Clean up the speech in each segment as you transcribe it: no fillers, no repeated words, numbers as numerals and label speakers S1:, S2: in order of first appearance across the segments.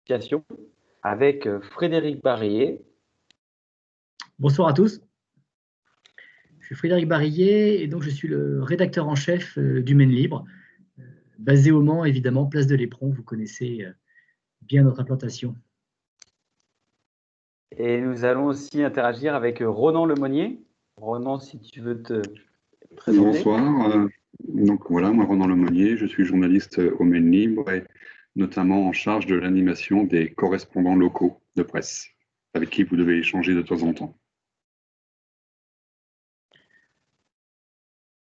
S1: association avec Frédéric Barillet.
S2: Bonsoir à tous. Je suis Frédéric Barillet et donc je suis le rédacteur en chef du Maine Libre, basé au Mans, évidemment, place de l'Éperon. Vous connaissez bien notre implantation.
S1: Et nous allons aussi interagir avec Ronan Lemonnier. Ronan, si tu veux te présenter.
S3: Bonsoir. Donc voilà, moi Ronan Lemonnier, je suis journaliste au Maine Libre et notamment en charge de l'animation des correspondants locaux de presse, avec qui vous devez échanger de temps en temps.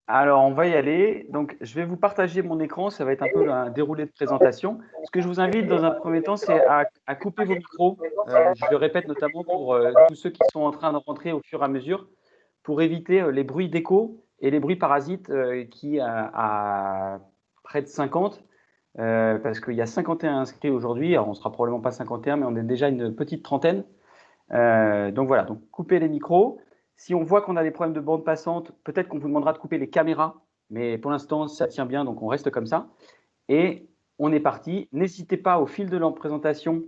S1: Alors, on va y aller. Donc, je vais vous partager mon écran. Ça va être un peu un déroulé de présentation. Ce que je vous invite dans un premier temps, c'est à couper vos micros. Je le répète notamment pour tous ceux qui sont en train de rentrer au fur et à mesure, pour éviter les bruits d'écho et les bruits parasites qui à près de 50, parce qu'il y a 51 inscrits aujourd'hui. Alors, on ne sera probablement pas 51, mais on est déjà une petite trentaine. Donc voilà, donc coupez les micros. Si on voit qu'on a des problèmes de bande passante, peut-être qu'on vous demandera de couper les caméras, mais pour l'instant, ça tient bien, donc on reste comme ça. Et on est parti. N'hésitez pas au fil de la présentation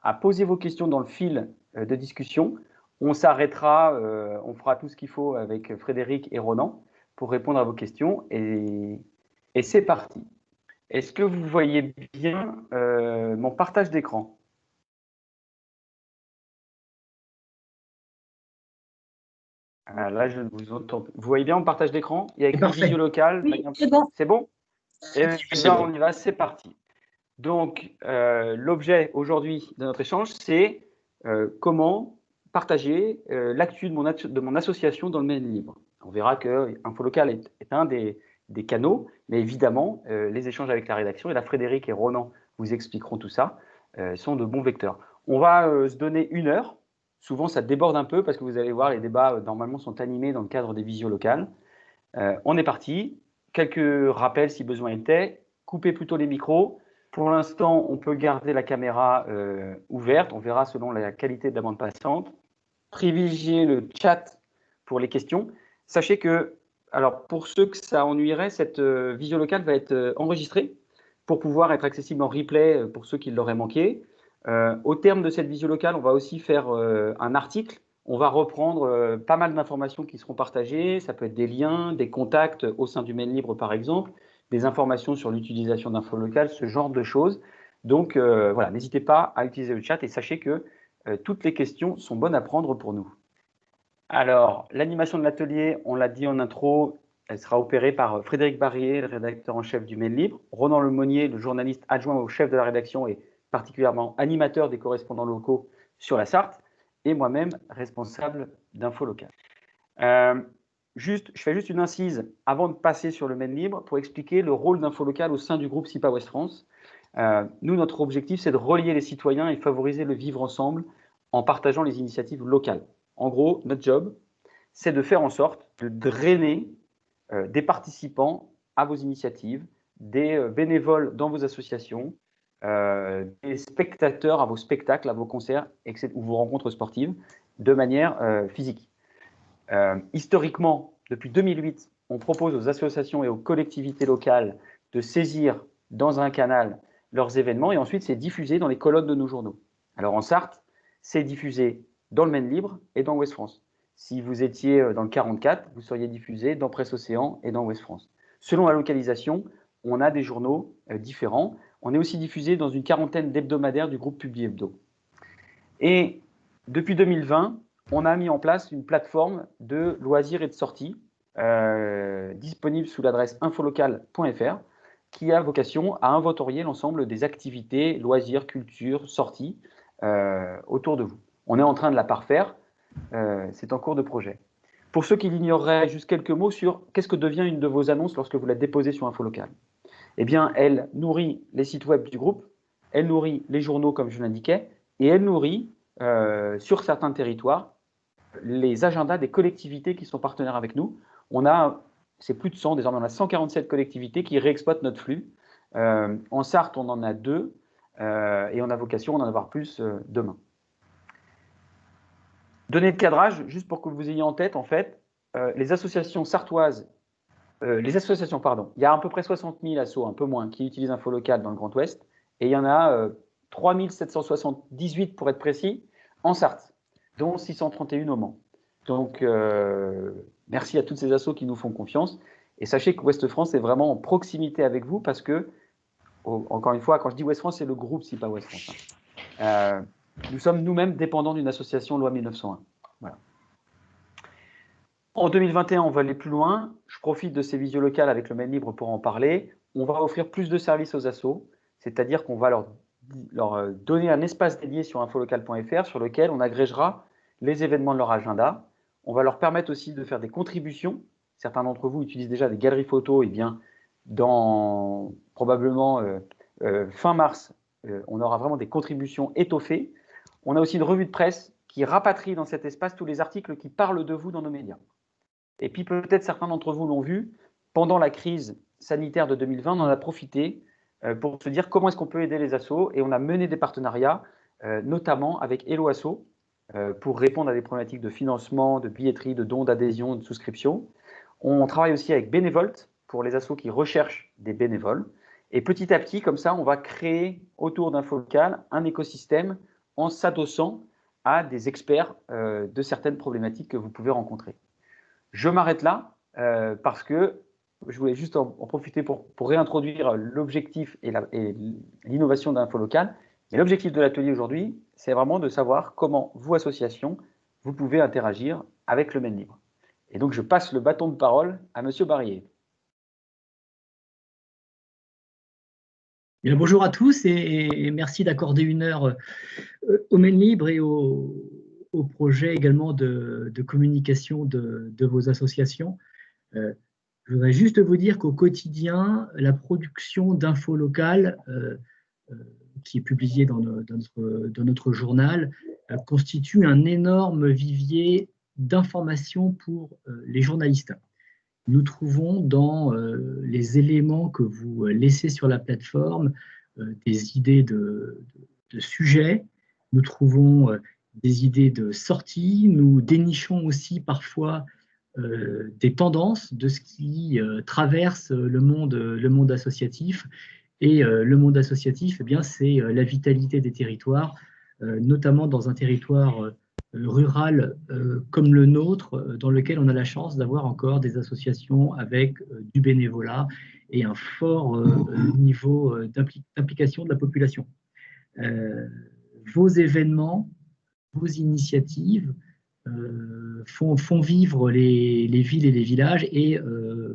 S1: à poser vos questions dans le fil de discussion. On s'arrêtera, on fera tout ce qu'il faut avec Frédéric et Ronan pour répondre à vos questions. Et c'est parti. Est-ce que vous voyez bien mon partage d'écran ? Là, je vous entends. Vous voyez bien mon partage d'écran? Il y a écrit visio local.
S4: Oui, c'est bon.
S1: C'est bon? Et
S4: C'est
S1: on y va, c'est parti. Donc, l'objet aujourd'hui de notre échange, c'est comment partager l'actu de mon association dans le Maine Libre. On verra que Infolocal est un des canaux, mais évidemment, les échanges avec la rédaction, et là, Frédéric et Ronan vous expliqueront tout ça, sont de bons vecteurs. On va se donner 1 heure. Souvent, ça déborde un peu parce que vous allez voir, les débats, normalement, sont animés dans le cadre des visios locales. On est parti. Quelques rappels si besoin était. Coupez plutôt les micros. Pour l'instant, on peut garder la caméra ouverte. On verra selon la qualité de la bande passante. Privilégiez le chat pour les questions. Sachez que, alors pour ceux que ça ennuierait, cette visio locale va être enregistrée pour pouvoir être accessible en replay pour ceux qui l'auraient manqué. Au terme de cette visio locale, on va aussi faire un article. On va reprendre pas mal d'informations qui seront partagées. Ça peut être des liens, des contacts au sein du Maine Libre, par exemple, des informations sur l'utilisation d'Infolocal, ce genre de choses. Donc, voilà, n'hésitez pas à utiliser le chat et sachez que toutes les questions sont bonnes à prendre pour nous. Alors, l'animation de l'atelier, on l'a dit en intro, elle sera opérée par Frédéric Barillet, le rédacteur en chef du Maine Libre, Ronan Lemonnier, le journaliste adjoint au chef de la rédaction et particulièrement animateur des correspondants locaux sur la Sarthe, et moi-même, responsable d'Infolocal. Je fais juste une incise avant de passer sur le Maine Libre pour expliquer le rôle d'Infolocal au sein du groupe SIPA Ouest France. Nous, notre objectif, c'est de relier les citoyens et favoriser le vivre ensemble en partageant les initiatives locales. En gros, notre job, c'est de faire en sorte de drainer des participants à vos initiatives, des bénévoles dans vos associations, des spectateurs à vos spectacles, à vos concerts ou vos rencontres sportives de manière physique. Historiquement, depuis 2008, on propose aux associations et aux collectivités locales de saisir dans un canal leurs événements et ensuite c'est diffusé dans les colonnes de nos journaux. Alors en Sarthe, c'est diffusé dans le Maine Libre et dans Ouest France. Si vous étiez dans le 44, vous seriez diffusé dans Presse Océan et dans Ouest France. Selon la localisation, on a des journaux différents. On est aussi diffusé dans une quarantaine d'hebdomadaires du groupe Publi Hebdo. Et depuis 2020, on a mis en place une plateforme de loisirs et de sorties disponible sous l'adresse infolocal.fr qui a vocation à inventorier l'ensemble des activités, loisirs, culture, sorties autour de vous. On est en train de la parfaire, c'est en cours de projet. Pour ceux qui l'ignoreraient, juste quelques mots sur qu'est-ce que devient une de vos annonces lorsque vous la déposez sur Infolocal. Eh bien, elle nourrit les sites web du groupe, elle nourrit les journaux comme je l'indiquais, et elle nourrit, sur certains territoires, les agendas des collectivités qui sont partenaires avec nous. C'est plus de 100, désormais on a 147 collectivités qui réexploitent notre flux. En Sarthe, on en a 2, et on a vocation d'en avoir plus demain. Données de cadrage, juste pour que vous ayez en tête, en fait, les associations sartoises, il y a à peu près 60 000 assos, un peu moins, qui utilisent Infolocal dans le Grand Ouest, et il y en a 3778 pour être précis, en Sarthe, dont 631 au Mans. Donc, merci à toutes ces assos qui nous font confiance. Et sachez que Ouest France est vraiment en proximité avec vous parce que, encore une fois, quand je dis Ouest France, c'est le groupe SIPA Ouest France. Nous sommes nous-mêmes dépendants d'une association loi 1901. Voilà. En 2021, on va aller plus loin. Je profite de ces visios locales avec le Maine Libre pour en parler. On va offrir plus de services aux assos, c'est-à-dire qu'on va leur donner un espace dédié sur infolocal.fr sur lequel on agrégera les événements de leur agenda. On va leur permettre aussi de faire des contributions. Certains d'entre vous utilisent déjà des galeries photos. Et bien, dans probablement fin mars, on aura vraiment des contributions étoffées. On a aussi une revue de presse qui rapatrie dans cet espace tous les articles qui parlent de vous dans nos médias. Et puis peut-être certains d'entre vous l'ont vu, pendant la crise sanitaire de 2020, on en a profité pour se dire comment est-ce qu'on peut aider les assos. Et on a mené des partenariats, notamment avec Hello Asso, pour répondre à des problématiques de financement, de billetterie, de dons, d'adhésion, de souscription. On travaille aussi avec Bénévolte pour les assos qui recherchent des bénévoles. Et petit à petit, comme ça, on va créer autour d'InfoLocal un écosystème en s'adossant à des experts de certaines problématiques que vous pouvez rencontrer. Je m'arrête là parce que je voulais juste en profiter pour réintroduire l'objectif et l'innovation d'InfoLocal. Mais l'objectif de l'atelier aujourd'hui, c'est vraiment de savoir comment vous, association, vous pouvez interagir avec le Maine Libre. Et donc, je passe le bâton de parole à Monsieur Barillet.
S2: Bien, bonjour à tous et merci d'accorder une heure au Maine Libre et au projet également de communication de vos associations. Je voudrais juste vous dire qu'au quotidien, la production d'InfoLocal, qui est publiée dans notre journal, constitue un énorme vivier d'informations pour les journalistes. Nous trouvons dans les éléments que vous laissez sur la plateforme des idées de sujets, nous trouvons des idées de sorties, nous dénichons aussi parfois des tendances de ce qui traverse le monde associatif. Et le monde associatif, eh bien, c'est la vitalité des territoires, notamment dans un territoire rural comme le nôtre, dans lequel on a la chance d'avoir encore des associations avec du bénévolat et un fort niveau d'implication de la population. Vos événements, vos initiatives font vivre les villes et les villages et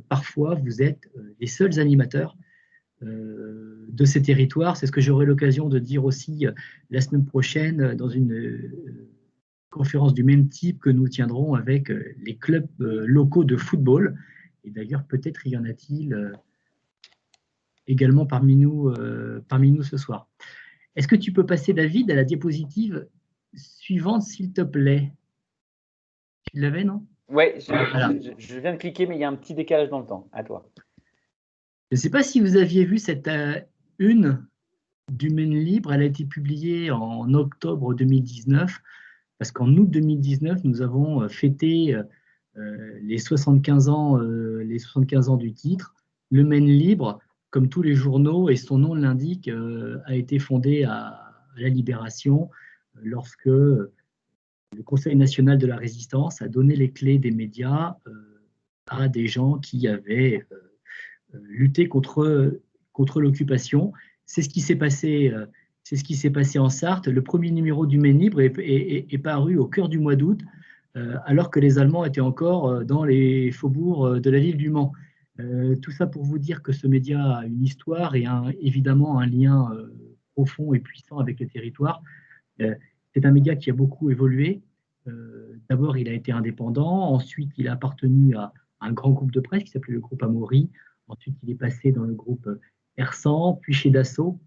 S2: parfois vous êtes les seuls animateurs de ces territoires. C'est ce que j'aurai l'occasion de dire aussi la semaine prochaine dans une conférence du même type que nous tiendrons avec les clubs locaux de football. Et d'ailleurs, peut-être y en a-t-il également parmi nous ce soir. Est-ce que tu peux passer, David, à la diapositive suivante, s'il te plaît? Tu l'avais, non?
S1: Oui, je viens de cliquer, mais il y a un petit décalage dans le temps. À toi.
S2: Je ne sais pas si vous aviez vu cette une du Maine Libre. Elle a été publiée en octobre 2019, parce qu'en août 2019, nous avons fêté les 75 ans du titre. Le Maine Libre, comme tous les journaux, et son nom l'indique, a été fondé à la Libération lorsque le Conseil national de la résistance a donné les clés des médias à des gens qui avaient lutté contre l'occupation. C'est ce qui s'est passé. C'est ce qui s'est passé en Sarthe. Le premier numéro du Maine Libre est paru au cœur du mois d'août, alors que les Allemands étaient encore dans les faubourgs de la ville du Mans. Tout ça pour vous dire que ce média a une histoire et évidemment un lien profond et puissant avec les territoires. C'est un média qui a beaucoup évolué. D'abord, il a été indépendant. Ensuite, il a appartenu à un grand groupe de presse qui s'appelait le groupe Amaury. Ensuite, il est passé dans le groupe Ersan, puis chez Dassault.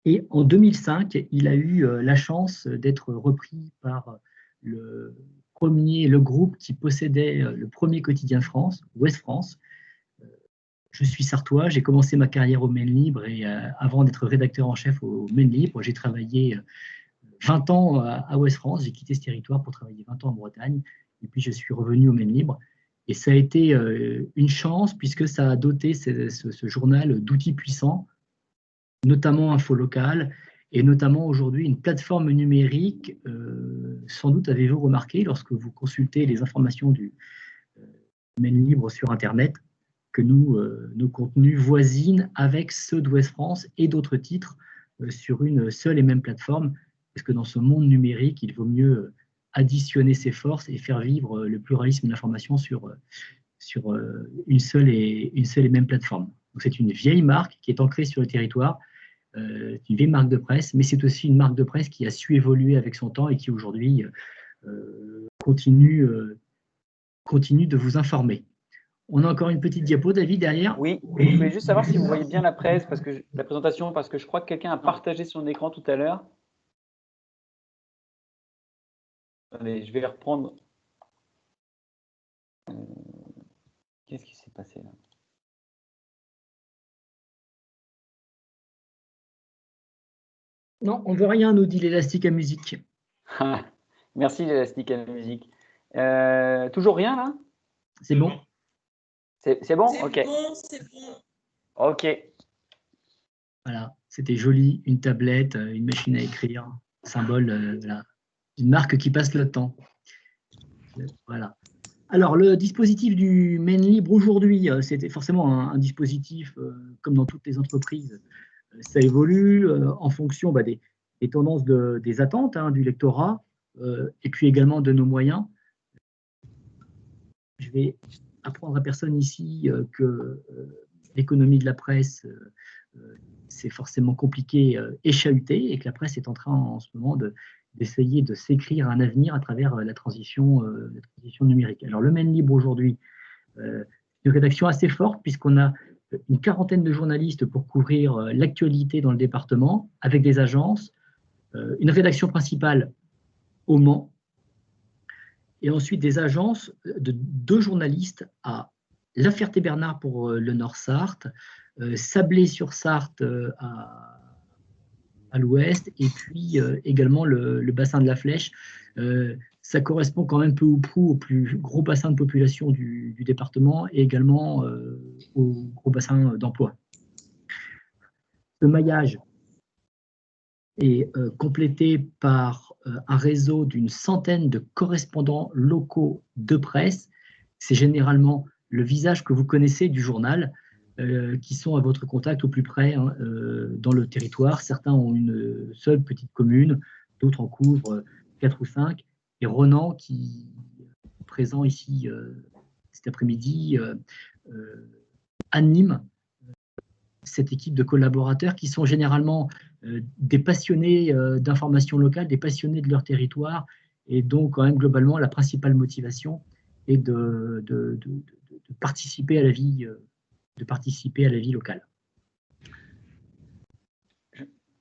S2: Et en 2005, il a eu la chance d'être repris par le groupe qui possédait le premier quotidien de France, Ouest France. Je suis sartois, j'ai commencé ma carrière au Maine Libre et avant d'être rédacteur en chef au Maine Libre, j'ai travaillé 20 ans à Ouest France. J'ai quitté ce territoire pour travailler 20 ans en Bretagne et puis je suis revenu au Maine Libre. Et ça a été une chance puisque ça a doté ce journal d'outils puissants, notamment InfoLocal, et notamment aujourd'hui une plateforme numérique, sans doute avez-vous remarqué lorsque vous consultez les informations du Maine Libre sur Internet, que nos contenus voisinent avec ceux d'Ouest France et d'autres titres sur une seule et même plateforme, parce que dans ce monde numérique, il vaut mieux additionner ses forces et faire vivre le pluralisme de l'information sur une seule et même plateforme. Donc c'est une vieille marque qui est ancrée sur le territoire, une vieille marque de presse, mais c'est aussi une marque de presse qui a su évoluer avec son temps et qui aujourd'hui continue de vous informer. On a encore une petite diapo, David, derrière.
S1: Oui, je voulais juste savoir si vous voyez bien la présentation, parce que je crois que quelqu'un a partagé son écran tout à l'heure. Allez, je vais reprendre. Qu'est-ce qui s'est passé là?
S2: Non, on ne voit rien, nous dit l'élastique à musique.
S1: Merci l'élastique à musique. Toujours rien là?
S2: C'est bon?
S1: C'est bon?
S4: Ok. C'est bon.
S1: Ok.
S2: Voilà, c'était joli, une tablette, une machine à écrire, symbole, voilà, une marque qui passe le temps. Voilà. Alors, le dispositif du Maine Libre aujourd'hui, c'était forcément un dispositif, comme dans toutes les entreprises, ça évolue en fonction des tendances des attentes du lectorat, et puis également de nos moyens. Je vais apprendre à personne ici que l'économie de la presse, c'est forcément compliqué et chahuté, et que la presse est en train en ce moment d'essayer de s'écrire un avenir à travers la transition numérique. Alors le Maine Libre aujourd'hui, une rédaction assez forte puisqu'on a une quarantaine de journalistes pour couvrir l'actualité dans le département avec des agences, une rédaction principale au Mans, et ensuite des agences de 2 journalistes à La Ferté-Bernard pour le Nord-Sarthe, Sablé-sur-Sarthe à l'ouest, et puis également le bassin de la Flèche. Ça correspond quand même peu ou prou au plus gros bassin de population du département et également au gros bassin d'emploi. Ce maillage est complété par un réseau d'une centaine de correspondants locaux de presse. C'est généralement le visage que vous connaissez du journal, qui sont à votre contact au plus près dans le territoire. Certains ont une seule petite commune, d'autres en couvrent 4 ou 5. Et Ronan, qui est présent ici cet après-midi, anime cette équipe de collaborateurs qui sont généralement des passionnés d'information locale, des passionnés de leur territoire, et donc quand même globalement la principale motivation est de participer à la vie locale.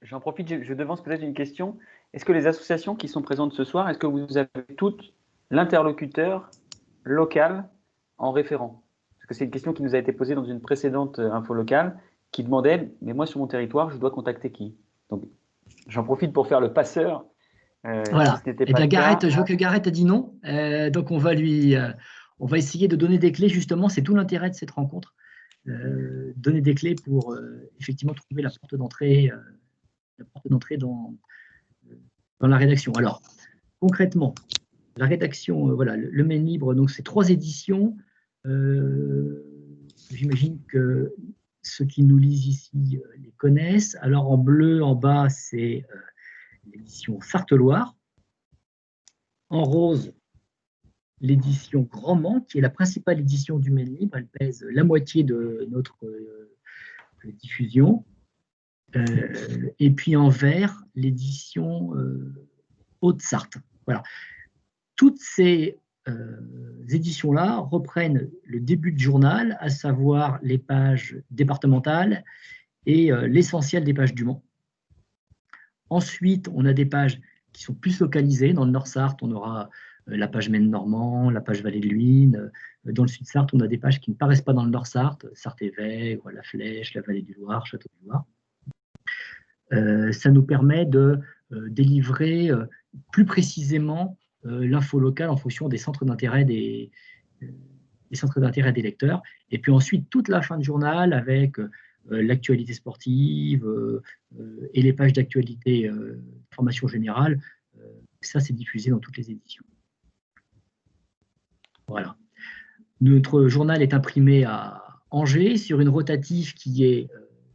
S1: J'en profite, je devance peut-être une question. Est-ce que les associations qui sont présentes ce soir, est-ce que vous avez toutes l'interlocuteur local en référent? Parce que c'est une question qui nous a été posée dans une précédente info locale qui demandait, mais moi sur mon territoire, je dois contacter qui? Donc j'en profite pour faire le passeur.
S2: Voilà.
S1: Si
S2: Eh bien, Gareth, je vois que Gareth a dit non. Donc on va essayer de donner des clés, justement, c'est tout l'intérêt de cette rencontre. Donner des clés pour effectivement trouver la porte d'entrée dans la rédaction. Alors, concrètement, la rédaction, voilà, le Maine Libre, donc c'est 3 éditions. J'imagine que ceux qui nous lisent ici les connaissent. Alors, en bleu, en bas, c'est l'édition Sarthe-Loire. En rose, l'édition Grand Mans, qui est la principale édition du Maine Libre. Elle pèse la moitié de notre diffusion. Et puis en vert, l'édition Haute-Sarthe. Voilà. Toutes ces éditions-là reprennent le début de journal, à savoir les pages départementales et l'essentiel des pages du Mans. Ensuite, on a des pages qui sont plus localisées. Dans le Nord-Sarthe, on aura la page Maine-Normand, la page Vallée de Luynes. Dans le Sud-Sarthe, on a des pages qui ne paraissent pas dans le Nord-Sarthe, Sarthe-et-Vègre, la Flèche, la Vallée du Loir, Château-du-Loir. Ça nous permet de délivrer plus précisément l'info locale en fonction des centres d'intérêt des lecteurs. Et puis ensuite, toute la fin de journal avec l'actualité sportive et les pages d'actualité formation générale. Ça, c'est diffusé dans toutes les éditions. Voilà. Notre journal est imprimé à Angers sur une rotative qui est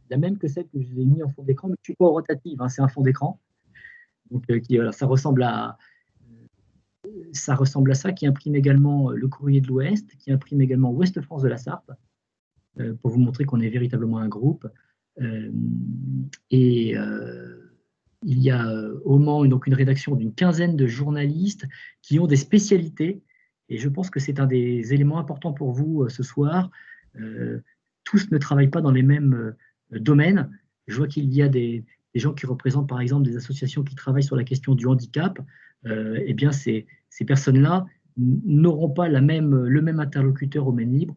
S2: la même que celle que je vous ai mis en fond d'écran, mais je ne suis pas en rotative, hein, c'est un fond d'écran. Donc, ça ressemble à ça, qui imprime également le Courrier de l'Ouest, qui imprime également Ouest France de la Sarthe, pour vous montrer qu'on est véritablement un groupe. Il y a au Mans donc une rédaction d'une quinzaine de journalistes qui ont des spécialités, et je pense que c'est un des éléments importants pour vous ce soir. Tous ne travaillent pas dans les mêmes domaines. Je vois qu'il y a des gens qui représentent par exemple des associations qui travaillent sur la question du handicap. Eh bien ces personnes-là n'auront pas le même interlocuteur au Maine Libre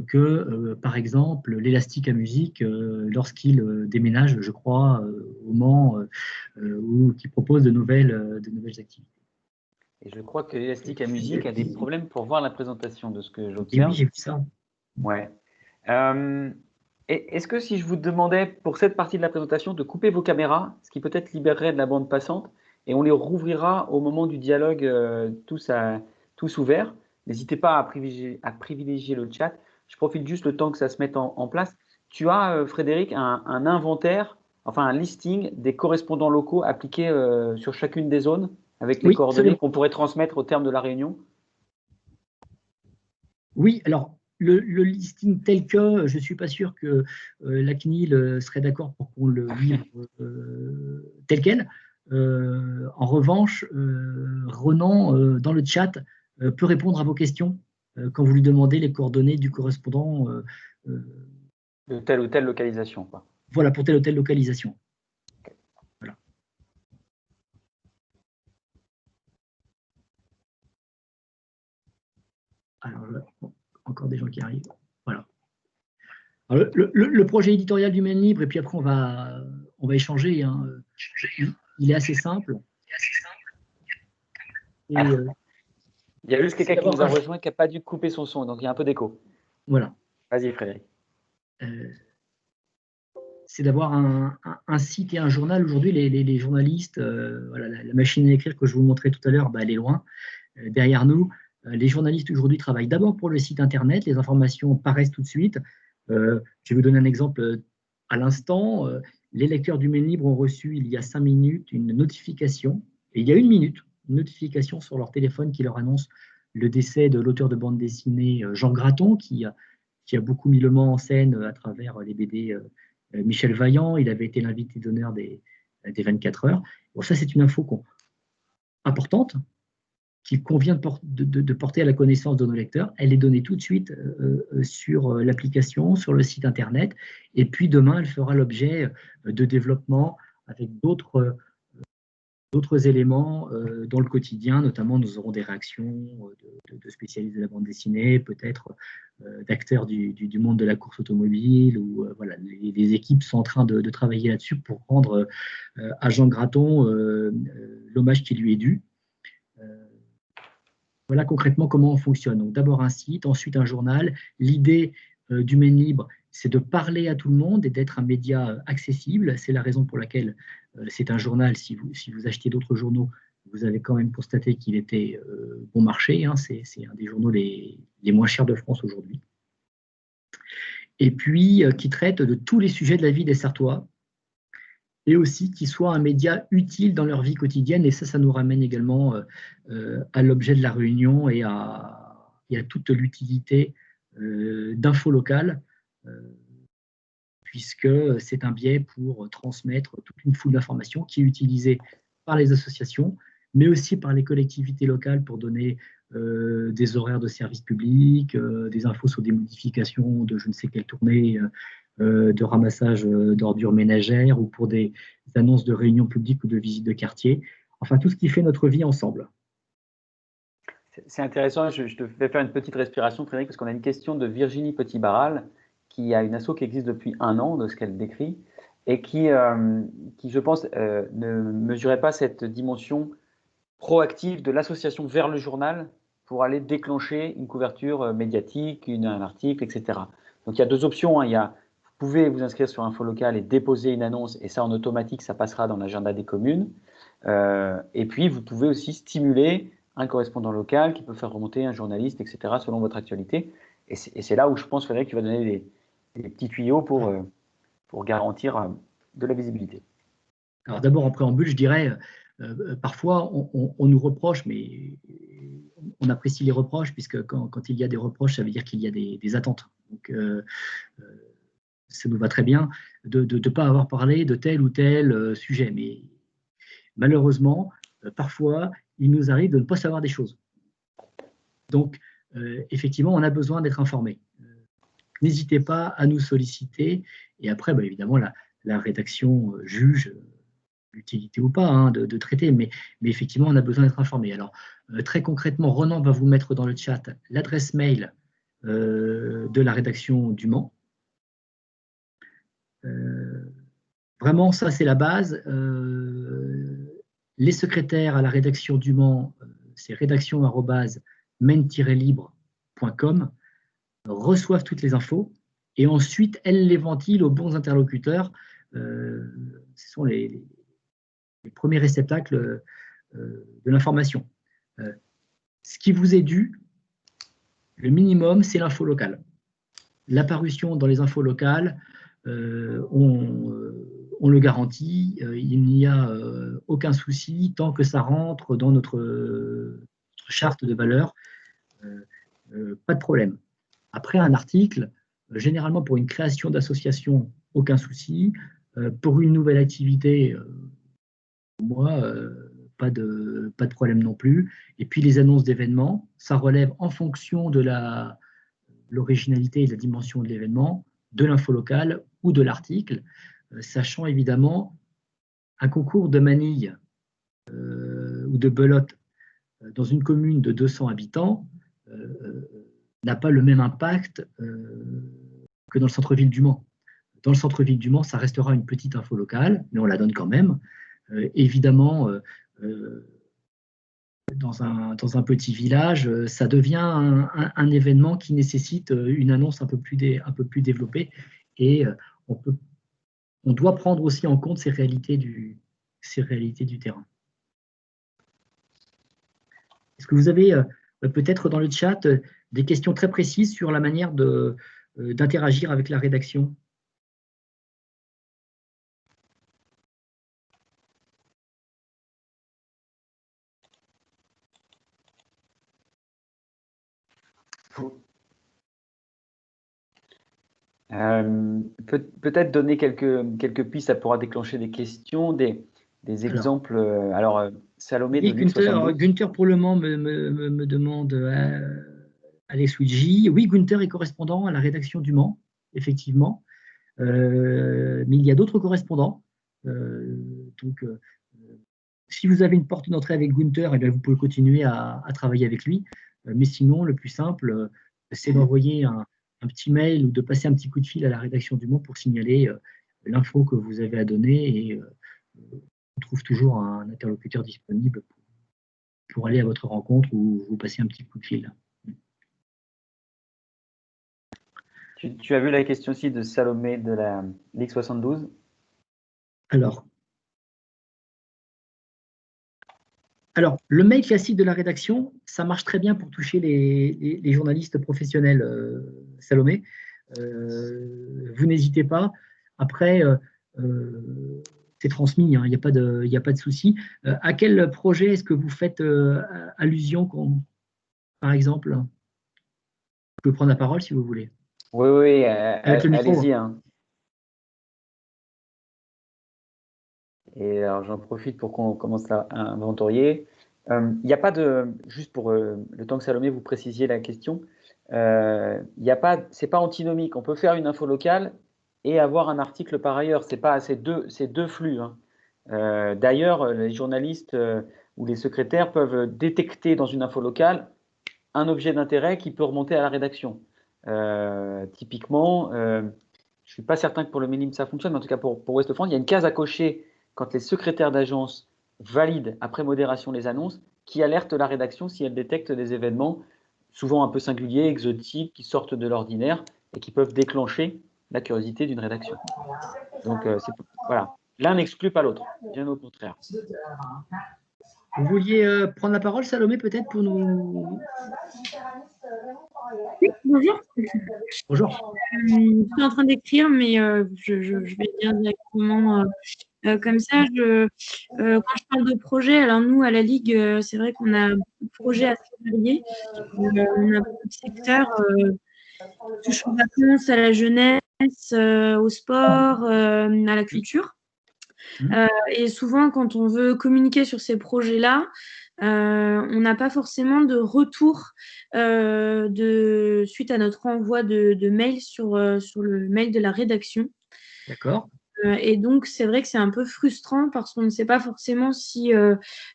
S2: que, par exemple, l'Élastique à musique lorsqu'il déménage, je crois, au Mans ou qui propose de nouvelles activités.
S1: Et je crois que l'Élastique à musique a des problèmes pour voir la présentation de ce que j'observe.
S2: Et oui, j'ai vu ça.
S1: Ouais. Est-ce que si je vous demandais pour cette partie de la présentation de couper vos caméras, ce qui peut-être libérerait de la bande passante, et on les rouvrira au moment du dialogue tous ouverts. N'hésitez pas à privilégier le chat. Je profite juste le temps que ça se mette en place. Tu as, Frédéric, un inventaire, enfin un listing des correspondants locaux appliqués sur chacune des zones, avec les coordonnées qu'on pourrait transmettre au terme de la réunion?
S2: Oui, alors le listing tel que, je ne suis pas sûr que la CNIL serait d'accord pour qu'on le livre tel quel. En revanche, Renan, dans le chat, peut répondre à vos questions quand vous lui demandez les coordonnées du correspondant.
S1: De telle ou telle localisation, quoi.
S2: Voilà, pour telle ou telle localisation. Voilà. Alors, encore des gens qui arrivent. Voilà. Alors, le projet éditorial du Maine Libre, et puis après on va échanger, hein. Il est assez simple. Et,
S1: il y a juste quelqu'un qui nous a rejoint qui n'a pas dû couper son son, donc il y a un peu d'écho.
S2: Voilà.
S1: Vas-y, Frédéric.
S2: C'est d'avoir un site et un journal. Aujourd'hui, les journalistes, voilà, la machine à écrire que je vous montrais tout à l'heure, elle est loin, derrière nous. Les journalistes aujourd'hui travaillent d'abord pour le site internet, les informations paraissent tout de suite. Je vais vous donner un exemple à l'instant. Les lecteurs du Maine Libre ont reçu il y a 5 minutes une notification, et il y a 1 minute, une notification sur leur téléphone qui leur annonce le décès de l'auteur de bande dessinée Jean Graton, qui a beaucoup mis le Mans en scène à travers les BD Michel Vaillant. Il avait été l'invité d'honneur des 24 heures. Bon, ça, c'est une info importante qu'il convient de porter à la connaissance de nos lecteurs. Elle est donnée tout de suite sur l'application, sur le site internet, et puis demain, elle fera l'objet de développement avec d'autres éléments dans le quotidien. Notamment, nous aurons des réactions de spécialistes de la bande dessinée, peut-être d'acteurs du monde de la course automobile. Ou voilà, les équipes sont en train de travailler là-dessus pour rendre à Jean Graton l'hommage qui lui est dû. Voilà concrètement comment on fonctionne. Donc d'abord un site, ensuite un journal. L'idée du Maine Libre, c'est de parler à tout le monde et d'être un média accessible. C'est la raison pour laquelle c'est un journal. Si vous achetez d'autres journaux, vous avez quand même constaté qu'il était bon marché, hein. C'est un des journaux les moins chers de France aujourd'hui. Et puis qui traite de tous les sujets de la vie des Sarthois, et aussi qui soit un média utile dans leur vie quotidienne. Et ça nous ramène également à l'objet de la réunion et à toute l'utilité d'infos locales, puisque c'est un biais pour transmettre toute une foule d'informations qui est utilisée par les associations, mais aussi par les collectivités locales pour donner des horaires de service public, des infos sur des modifications de je ne sais quelle tournée de ramassage d'ordures ménagères, ou pour des annonces de réunions publiques ou de visites de quartier. Enfin, tout ce qui fait notre vie ensemble.
S1: C'est intéressant. Je te fais faire une petite respiration, Frédéric, parce qu'on a une question de Virginie Petit-Barral, qui a une asso qui existe depuis 1 an, de ce qu'elle décrit, et qui je pense, ne mesurait pas cette dimension proactive de l'association vers le journal pour aller déclencher une couverture médiatique, un article, etc. Donc il y a 2 options, hein. Il y a pouvez vous inscrire sur Info Local et déposer une annonce, et ça en automatique, ça passera dans l'agenda des communes. Et puis, vous pouvez aussi stimuler un correspondant local qui peut faire remonter un journaliste, etc., selon votre actualité. Et c'est là où je pense, Frédéric, tu vas donner des petits tuyaux pour garantir de la visibilité.
S2: Alors d'abord, en préambule, je dirais, parfois, on nous reproche, mais on apprécie les reproches, puisque quand il y a des reproches, ça veut dire qu'il y a des attentes. Donc, ça nous va très bien de ne pas avoir parlé de tel ou tel sujet. Mais malheureusement, parfois, il nous arrive de ne pas savoir des choses. Donc, effectivement, on a besoin d'être informé. N'hésitez pas à nous solliciter. Et après, évidemment, la rédaction juge l'utilité ou pas hein, de traiter, mais effectivement, on a besoin d'être informé. Alors, très concrètement, Ronan va vous mettre dans le chat l'adresse mail de la rédaction du Mans. Vraiment, ça, c'est la base. Les secrétaires à la rédaction du Mans, c'est rédaction@maine-libre.com, reçoivent toutes les infos et ensuite, elles les ventilent aux bons interlocuteurs. Ce sont les premiers réceptacles de l'information. Ce qui vous est dû, le minimum, c'est l'info locale. L'apparition dans les infos locales, on le garantit, il n'y a aucun souci tant que ça rentre dans notre charte de valeurs, pas de problème. Après un article, généralement pour une création d'association, aucun souci. Pour une nouvelle activité, moi, pas de problème non plus. Et puis les annonces d'événements, ça relève en fonction de l'originalité et de la dimension de l'événement, de l'info locale ou de l'article, sachant évidemment un concours de manille ou de belote dans une commune de 200 habitants n'a pas le même impact que dans le centre-ville du Mans. Dans le centre-ville du Mans, ça restera une petite info locale, mais on la donne quand même. Évidemment, dans un petit village, ça devient un événement qui nécessite une annonce un peu plus développée et on doit prendre aussi en compte ces réalités du terrain. Est-ce que vous avez peut-être dans le chat des questions très précises sur la manière d'interagir avec la rédaction ?
S1: Peut-être donner quelques pistes, ça pourra déclencher des questions, des exemples. Alors, Salomé
S2: oui,
S1: de Luc72.
S2: Gunther pour le Mans me demande Alex Luigi. Oui, Gunther est correspondant à la rédaction du Mans, effectivement. Mais il y a d'autres correspondants. Donc, si vous avez une porte d'entrée avec Gunther, eh bien, vous pouvez continuer à travailler avec lui. Mais sinon, le plus simple, c'est d'envoyer un petit mail ou de passer un petit coup de fil à la rédaction du Mans pour signaler l'info que vous avez à donner et on trouve toujours un interlocuteur disponible pour aller à votre rencontre ou vous passer un petit coup de fil.
S1: Tu as vu la question aussi de Salomé de la Ligue 72 ?
S2: Alors, le mail classique de la rédaction, ça marche très bien pour toucher les journalistes professionnels, Salomé. Vous n'hésitez pas. Après, c'est transmis, hein, il n'y a pas de souci. À quel projet est-ce que vous faites allusion, par exemple ? Je peux prendre la parole si vous voulez.
S1: Oui, allez-y. Hein. Et alors, j'en profite pour qu'on commence à inventorier. Il n'y a pas de, juste pour le temps que Salomé vous précisiez la question, c'est pas antinomique. On peut faire une info locale et avoir un article par ailleurs. C'est deux flux. Hein. D'ailleurs, les journalistes ou les secrétaires peuvent détecter dans une info locale un objet d'intérêt qui peut remonter à la rédaction. Typiquement, je ne suis pas certain que pour le Ménlim ça fonctionne, mais en tout cas pour Ouest de France, il y a une case à cocher quand les secrétaires d'agence valident après modération les annonces, qui alerte la rédaction si elle détecte des événements souvent un peu singuliers, exotiques, qui sortent de l'ordinaire et qui peuvent déclencher la curiosité d'une rédaction. Donc, voilà, l'un n'exclut pas l'autre, bien au contraire.
S2: Vous vouliez prendre la parole, Salomé, peut-être pour nous…
S4: Oui, bonjour.
S2: Bonjour.
S4: Je suis en train d'écrire, mais je vais dire directement comme ça. Quand je parle de projet, alors nous, à la Ligue, c'est vrai qu'on a beaucoup de projets assez variés. On a beaucoup de secteurs qui touchent aux vacances, à la jeunesse, au sport, à la culture. Et souvent, quand on veut communiquer sur ces projets-là, on n'a pas forcément de retour suite à notre envoi de mail sur le mail de la rédaction.
S2: D'accord.
S4: Et donc, c'est vrai que c'est un peu frustrant parce qu'on ne sait pas forcément si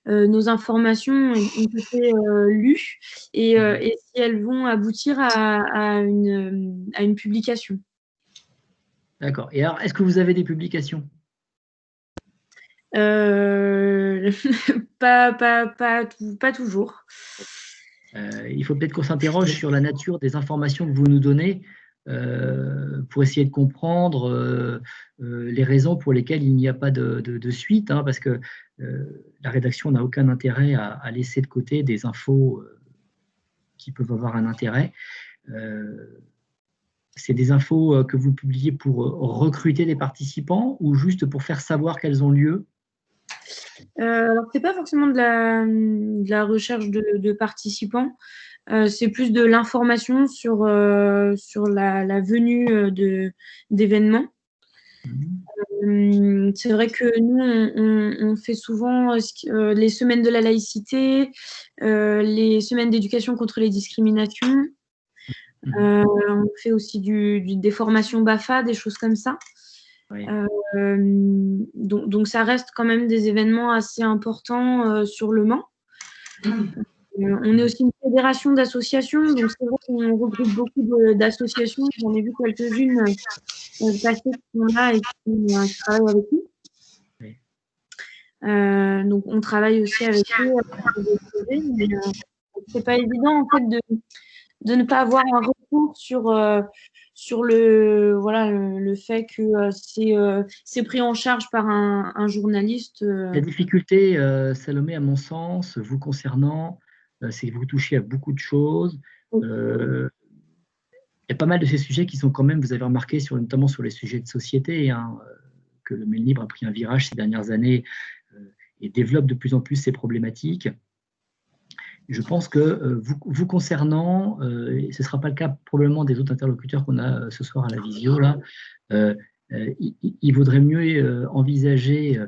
S4: nos informations ont été lues et si elles vont aboutir à une publication.
S2: D'accord. Et alors, est-ce que vous avez des publications ?
S4: Pas toujours.
S2: Il faut peut-être qu'on s'interroge sur la nature des informations que vous nous donnez pour essayer de comprendre les raisons pour lesquelles il n'y a pas de suite, hein, parce que la rédaction n'a aucun intérêt à laisser de côté des infos qui peuvent avoir un intérêt. C'est des infos que vous publiez pour recruter des participants ou juste pour faire savoir qu'elles ont lieu ?
S4: Alors, c'est pas forcément de la recherche de participants, c'est plus de l'information sur la venue d'événements. C'est vrai que nous, on fait souvent les semaines de la laïcité, les semaines d'éducation contre les discriminations. On fait aussi des formations BAFA, des choses comme ça.
S2: Oui.
S4: Donc, ça reste quand même des événements assez importants sur le Mans. On est aussi une fédération d'associations, donc c'est vrai qu'on regroupe beaucoup d'associations. J'en ai vu quelques-unes passer qui sont là et qui travaillent avec nous.
S2: Oui.
S4: Donc, on travaille aussi avec eux. Mais c'est pas évident en fait de ne pas avoir un retour sur le fait que c'est pris en charge par un journaliste.
S2: La difficulté, Salomé, à mon sens, vous concernant, c'est que vous touchez à beaucoup de choses. Il y a pas mal de ces sujets qui sont quand même, vous avez remarqué, notamment sur les sujets de société, hein, que le Mail Libre a pris un virage ces dernières années et développe de plus en plus ces problématiques. Je pense que vous concernant, et ce ne sera pas le cas probablement des autres interlocuteurs qu'on a ce soir à la visio, là, il vaudrait mieux envisager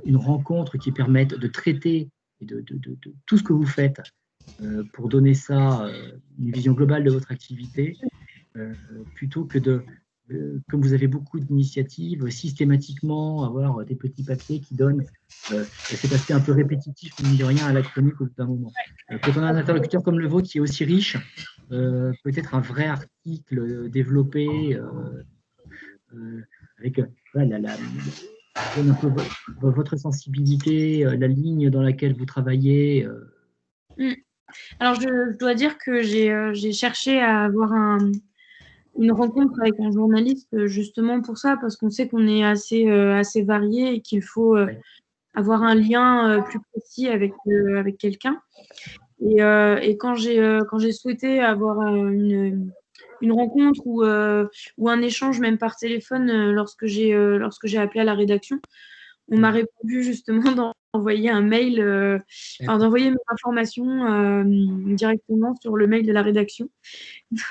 S2: une rencontre qui permette de traiter de tout ce que vous faites pour donner ça une vision globale de votre activité, plutôt que comme vous avez beaucoup d'initiatives, systématiquement avoir des petits papiers qui donnent cet aspect un peu répétitif, mine de rien, à la chronique au bout d'un moment. Quand on a un interlocuteur comme le vôtre qui est aussi riche, peut-être un vrai article développé avec un peu votre sensibilité, la ligne dans laquelle vous travaillez.
S4: Alors, je dois dire que j'ai cherché à avoir une rencontre avec un journaliste justement pour ça, parce qu'on sait qu'on est assez varié et qu'il faut avoir un lien plus précis avec quelqu'un. Et quand j'ai souhaité avoir une rencontre ou un échange même par téléphone lorsque j'ai appelé à la rédaction, on m'a répondu justement d'envoyer un mail, d'envoyer mes informations directement sur le mail de la rédaction.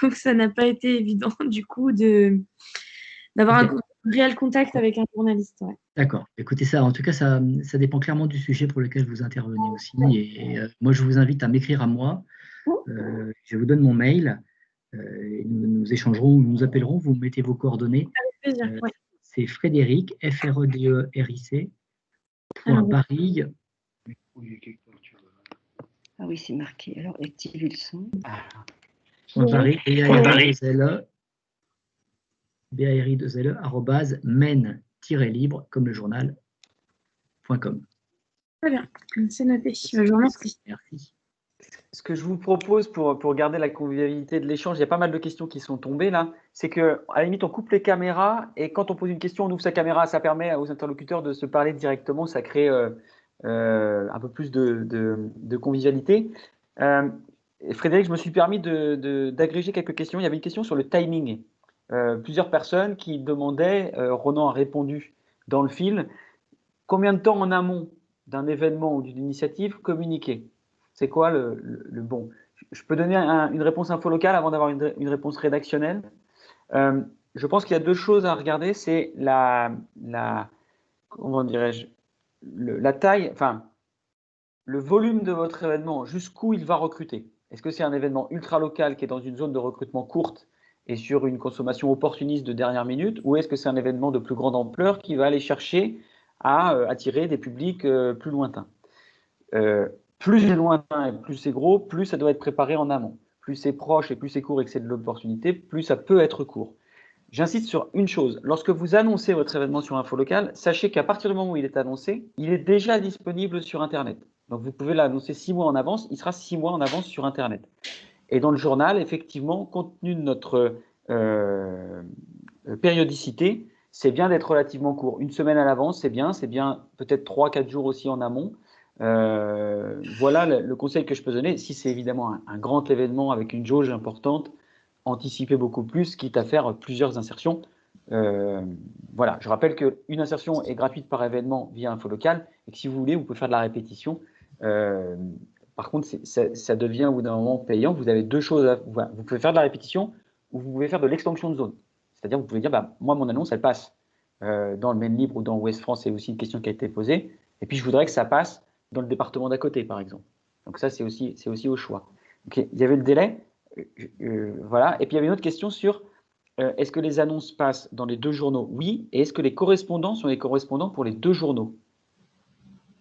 S4: Donc ça n'a pas été évident du coup d'avoir un réel contact avec un journaliste. Ouais.
S2: D'accord. Écoutez, ça, en tout cas, ça dépend clairement du sujet pour lequel vous intervenez aussi. Et moi, je vous invite à m'écrire à moi. Je vous donne mon mail. Et nous échangerons, nous nous appellerons, vous mettez vos coordonnées.
S4: Avec plaisir, ouais.
S2: C'est Frédéric, Frederic, .barrigue.
S5: Ah oui, c'est marqué. Alors, activez le son.
S2: .barrigue, BARI2LE, arrobase, men-libre, comme le journal.com.
S4: Très bien, c'est noté. Je vous remercie.
S2: Merci.
S1: Ce que je vous propose pour garder la convivialité de l'échange, il y a pas mal de questions qui sont tombées là, c'est qu'à la limite, on coupe les caméras et quand on pose une question, on ouvre sa caméra, ça permet aux interlocuteurs de se parler directement, ça crée un peu plus de convivialité. Frédéric, je me suis permis d'agréger quelques questions. Il y avait une question sur le timing. Plusieurs personnes qui demandaient, Ronan a répondu dans le fil, combien de temps en amont d'un événement ou d'une initiative communiquer? C'est quoi le bon? Je peux donner une réponse info locale avant d'avoir une réponse rédactionnelle. Je pense qu'il y a deux choses à regarder. C'est comment dirais-je, la taille, enfin, le volume de votre événement, jusqu'où il va recruter. Est-ce que c'est un événement ultra local qui est dans une zone de recrutement courte et sur une consommation opportuniste de dernière minute, ou est-ce que c'est un événement de plus grande ampleur qui va aller chercher à attirer des publics plus lointains? Plus c'est lointain et plus c'est gros, plus ça doit être préparé en amont. Plus c'est proche et plus c'est court et que c'est de l'opportunité, plus ça peut être court. J'insiste sur une chose, lorsque vous annoncez votre événement sur Info Local, sachez qu'à partir du moment où il est annoncé, il est déjà disponible sur Internet. Donc vous pouvez l'annoncer 6 mois en avance, il sera 6 mois en avance sur Internet. Et dans le journal, effectivement, compte tenu de notre périodicité, c'est bien d'être relativement court. Une semaine à l'avance, c'est bien peut-être 3-4 jours aussi en amont. Voilà le conseil que je peux donner. Si c'est évidemment un grand événement avec une jauge importante, anticiper beaucoup plus, quitte à faire plusieurs insertions. Voilà, je rappelle qu'une insertion est gratuite par événement via Info Local et que si vous voulez, vous pouvez faire de la répétition. Par contre, ça devient au bout d'un moment payant. Vous avez deux choses. Vous pouvez faire de la répétition ou vous pouvez faire de l'extension de zone. C'est-à-dire, vous pouvez dire, bah, moi, mon annonce, elle passe dans le Maine Libre ou dans Ouest France. C'est aussi une question qui a été posée. Et puis, je voudrais que ça passe dans le département d'à côté, par exemple. Donc ça, c'est aussi au choix. Okay. Il y avait le délai. Voilà. Et puis, il y avait une autre question sur est-ce que les annonces passent dans les deux journaux? Oui. Et est-ce que les correspondants sont les correspondants pour les deux journaux?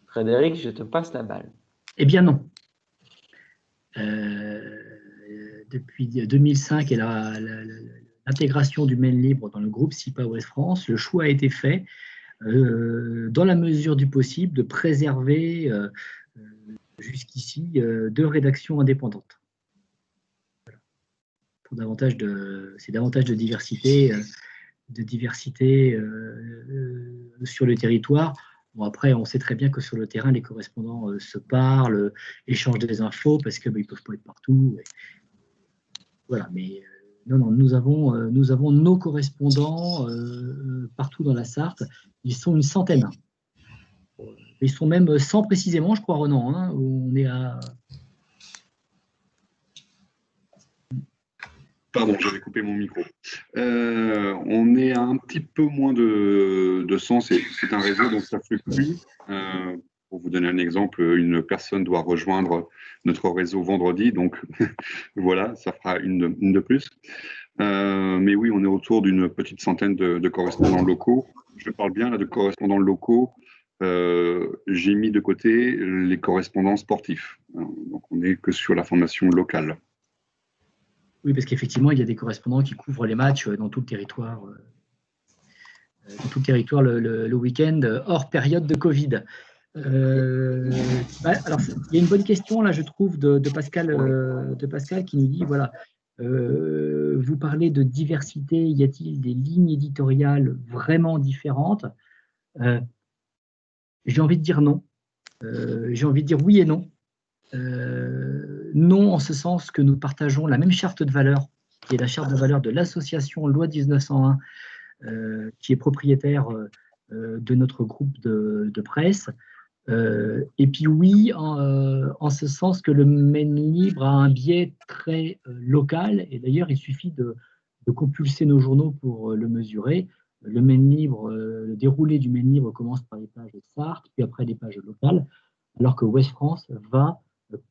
S1: Frédéric, je te passe la balle.
S2: Eh bien non. Depuis 2005 et l'intégration du Maine Libre dans le groupe SIPA Ouest France, le choix a été fait, dans la mesure du possible, de préserver jusqu'ici deux rédactions indépendantes. Voilà. C'est davantage de diversité sur le territoire. Bon, après, on sait très bien que sur le terrain, les correspondants se parlent, échangent des infos parce qu'ils ne peuvent pas être partout. Voilà, mais non, nous avons nos correspondants partout dans la Sarthe. Ils sont une centaine. Ils sont même 100 précisément, je crois, Ronan. Hein, où on est à...
S3: Pardon, j'avais coupé mon micro. On est à un petit peu moins de 100, c'est un réseau, donc ça fluctue. Pour vous donner un exemple, une personne doit rejoindre notre réseau vendredi, donc voilà, ça fera une de plus. Mais oui, on est autour d'une petite centaine de correspondants locaux. Je parle bien là de correspondants locaux. J'ai mis de côté les correspondants sportifs. Donc on n'est que sur la formation locale.
S2: Oui, parce qu'effectivement, il y a des correspondants qui couvrent les matchs dans tout le territoire, le week-end, hors période de Covid. Alors, il y a une bonne question, là, je trouve, de Pascal qui nous dit, voilà, vous parlez de diversité, y a-t-il des lignes éditoriales vraiment différentes? J'ai envie de dire non. J'ai envie de dire oui et non. Non, en ce sens que nous partageons la même charte de valeurs, qui est la charte de valeurs de l'association Loi 1901, qui est propriétaire de notre groupe de presse. Et puis oui, en ce sens que le Maine Libre a un biais très local, et d'ailleurs il suffit de compulser nos journaux pour le mesurer. Le Maine Libre, le déroulé du Maine Libre commence par les pages de Sarthe, puis après les pages locales, alors que Ouest France va,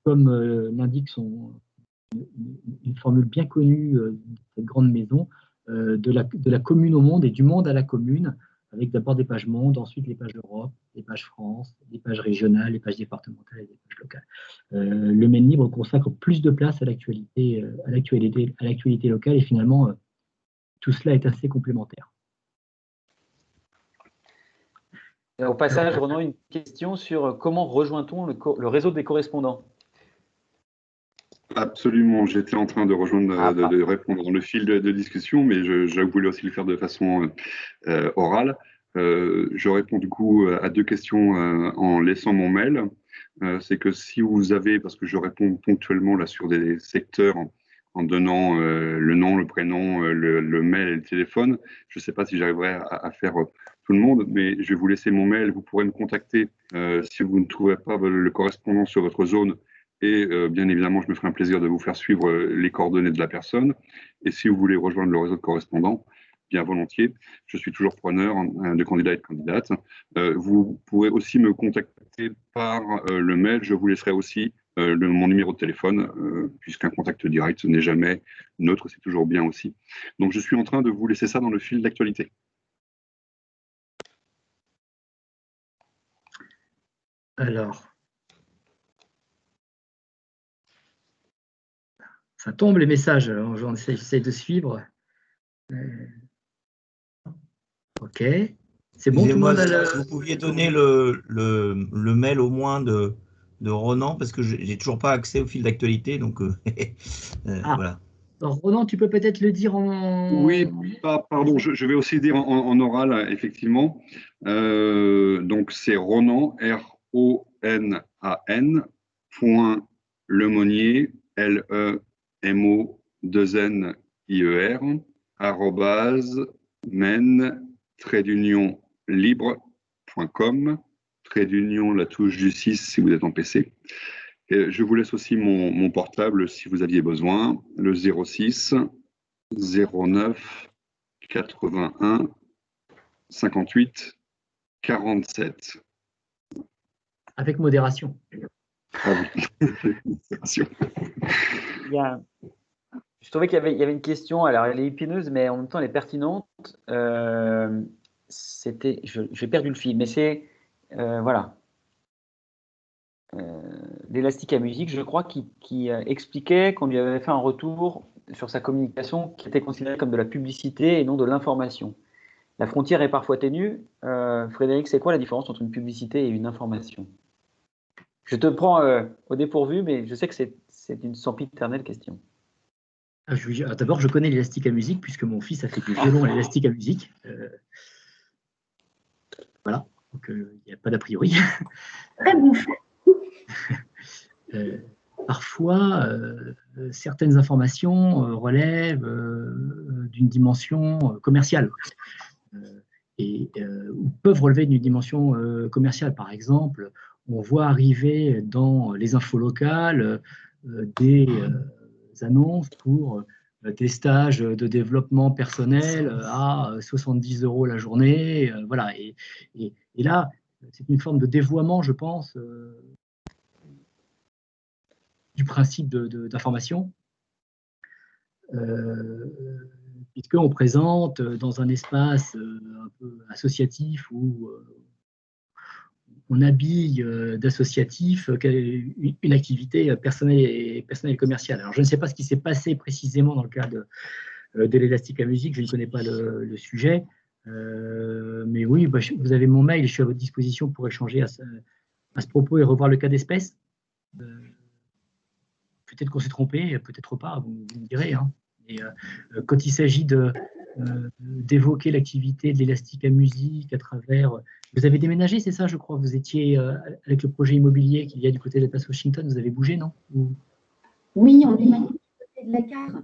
S2: comme l'indique une formule bien connue de cette grande maison, de la commune au monde et du monde à la commune, avec d'abord des pages monde, ensuite les pages Europe, les pages France, les pages régionales, les pages départementales et les pages locales. Le Maine Libre consacre plus de place à l'actualité locale et finalement, tout cela est assez complémentaire.
S1: Et au passage, Ronan, une question sur comment rejoint-on le réseau des correspondants?
S3: Absolument, j'étais en train de rejoindre, de répondre dans le fil de discussion, mais je voulais aussi le faire de façon orale. Je réponds du coup à 2 questions en laissant mon mail. C'est que si vous avez, parce que je réponds ponctuellement là sur des secteurs en donnant le nom, le prénom, le mail et le téléphone, je ne sais pas si j'arriverai à faire tout le monde, mais je vais vous laisser mon mail. Vous pourrez me contacter si vous ne trouvez pas le correspondant sur votre zone. Et bien évidemment, je me ferai un plaisir de vous faire suivre les coordonnées de la personne. Et si vous voulez rejoindre le réseau de correspondants, bien volontiers. Je suis toujours preneur de candidats et de candidates. Vous pourrez aussi me contacter par le mail. Je vous laisserai aussi mon numéro de téléphone, puisqu'un contact direct n'est jamais neutre, c'est toujours bien aussi. Donc, je suis en train de vous laisser ça dans le fil d'actualité.
S2: Alors, ça tombe les messages, on essaye de suivre. Ok, c'est bon, tout le monde a le...
S6: Vous pouviez donner le mail au moins de Ronan, parce que j'ai toujours pas accès au fil d'actualité, donc voilà.
S2: Alors, Ronan, tu peux peut-être le dire en...
S3: Oui, pardon, je vais aussi dire en oral, effectivement. Donc, c'est Ronan, R-O-N-A-N, point Lemonnier, L-E-M-O-2-N-I-E-R, arrobase, men-libre.com, trait d'union, la touche du 6 si vous êtes en PC. Et je vous laisse aussi mon portable si vous aviez besoin, le 06 09 81 58 47.
S2: Avec modération.
S1: Je trouvais qu'il y avait une question, alors elle est épineuse, mais en même temps elle est pertinente. J'ai perdu le fil, mais c'est voilà. L'élastique à musique, je crois, qui expliquait qu'on lui avait fait un retour sur sa communication qui était considérée comme de la publicité et non de l'information. La frontière est parfois ténue. Frédéric, c'est quoi la différence entre une publicité et une information? Je te prends au dépourvu, mais je sais que c'est une sempiternelle question.
S2: D'abord, je connais l'élastique à musique, puisque mon fils a fait du violon à l'élastique à musique. Voilà, donc il n'y a pas d'a priori.
S4: Très bon.
S2: Parfois, certaines informations relèvent d'une dimension commerciale ou peuvent relever d'une dimension commerciale. Par exemple, on voit arriver dans les infos locales des annonces pour des stages de développement personnel à 70 € la journée. Voilà. Et là, c'est une forme de dévoiement, je pense, du principe d'information, puisqu'on présente dans un espace un peu associatif où on habille d'associatif une activité personnelle et commerciale. Alors, je ne sais pas ce qui s'est passé précisément dans le cas de l'élastique à musique, je ne connais pas le sujet, mais oui, vous avez mon mail, je suis à votre disposition pour échanger à ce propos et revoir le cas d'espèce. Peut-être qu'on s'est trompé, peut-être pas, vous me direz. Hein. Et quand il s'agit d'évoquer l'activité de l'élastique à musique à travers... Vous avez déménagé, c'est ça, je crois? Vous étiez avec le projet immobilier qu'il y a du côté de la place Washington, vous avez bougé, non?
S7: Oui, on est du côté de la gare.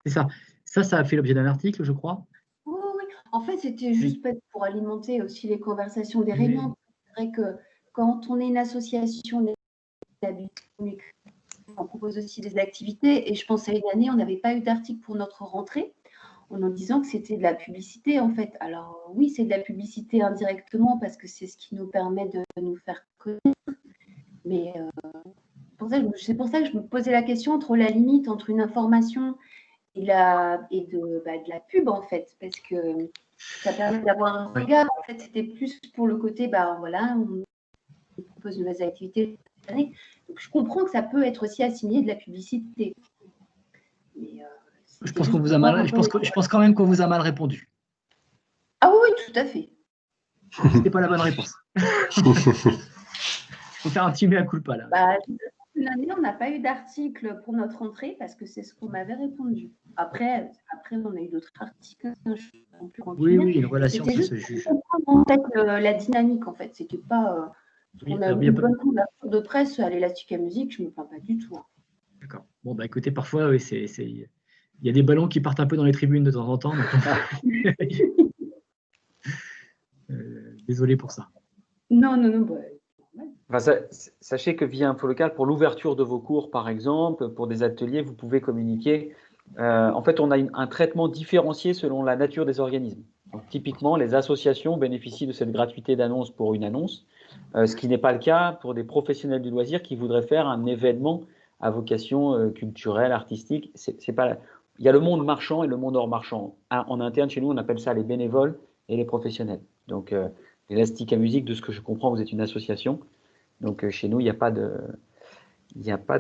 S2: C'est ça. Ça a fait l'objet d'un article, je crois.
S7: Oui, oui. En fait, c'était juste pour alimenter aussi les conversations des réunions. C'est vrai que quand on est une association, on propose aussi des activités. Et je pense à une année, on n'avait pas eu d'article pour notre rentrée, en disant que c'était de la publicité, en fait. Alors oui, c'est de la publicité indirectement, parce que c'est ce qui nous permet de nous faire connaître. Mais c'est pour ça que je me posais la question entre la limite entre une information et de la pub, en fait, parce que ça permet d'avoir un regard. En fait, c'était plus pour le côté, voilà, on propose de nouvelles activités. Donc, je comprends que ça peut être aussi assigné de la publicité. Mais,
S2: je pense qu'on vous a mal. Je pense quand même qu'on vous a mal répondu.
S7: Ah oui, tout à fait.
S2: C'était pas la bonne réponse. Il faut faire un petit mea culpa là.
S7: une année, on n'a pas eu d'article pour notre rentrée parce que c'est ce qu'on m'avait répondu. Après, on a eu d'autres articles. Je suis non plus
S2: Oui, une relation, ça se juge.
S7: C'était juste pour comprendre en fait, la dynamique, en fait. C'était pas… on a une bonne couverture de presse à l'Élastique à musique, je ne me plains pas du tout. Hein.
S2: D'accord. Bon, bah écoutez, parfois, oui, il y a des ballons qui partent un peu dans les tribunes de temps en temps. Désolé pour ça.
S7: Non.
S1: Sachez que via InfoLocal, pour l'ouverture de vos cours, par exemple, pour des ateliers, vous pouvez communiquer. En fait, on a un traitement différencié selon la nature des organismes. Donc, typiquement, les associations bénéficient de cette gratuité d'annonce pour une annonce, ce qui n'est pas le cas pour des professionnels du loisir qui voudraient faire un événement à vocation culturelle, artistique. C'est pas. Il y a le monde marchand et le monde hors marchand. En interne, chez nous, on appelle ça les bénévoles et les professionnels. Donc, l'Élastique à musique, de ce que je comprends, vous êtes une association. Donc, chez nous, il n'y a pas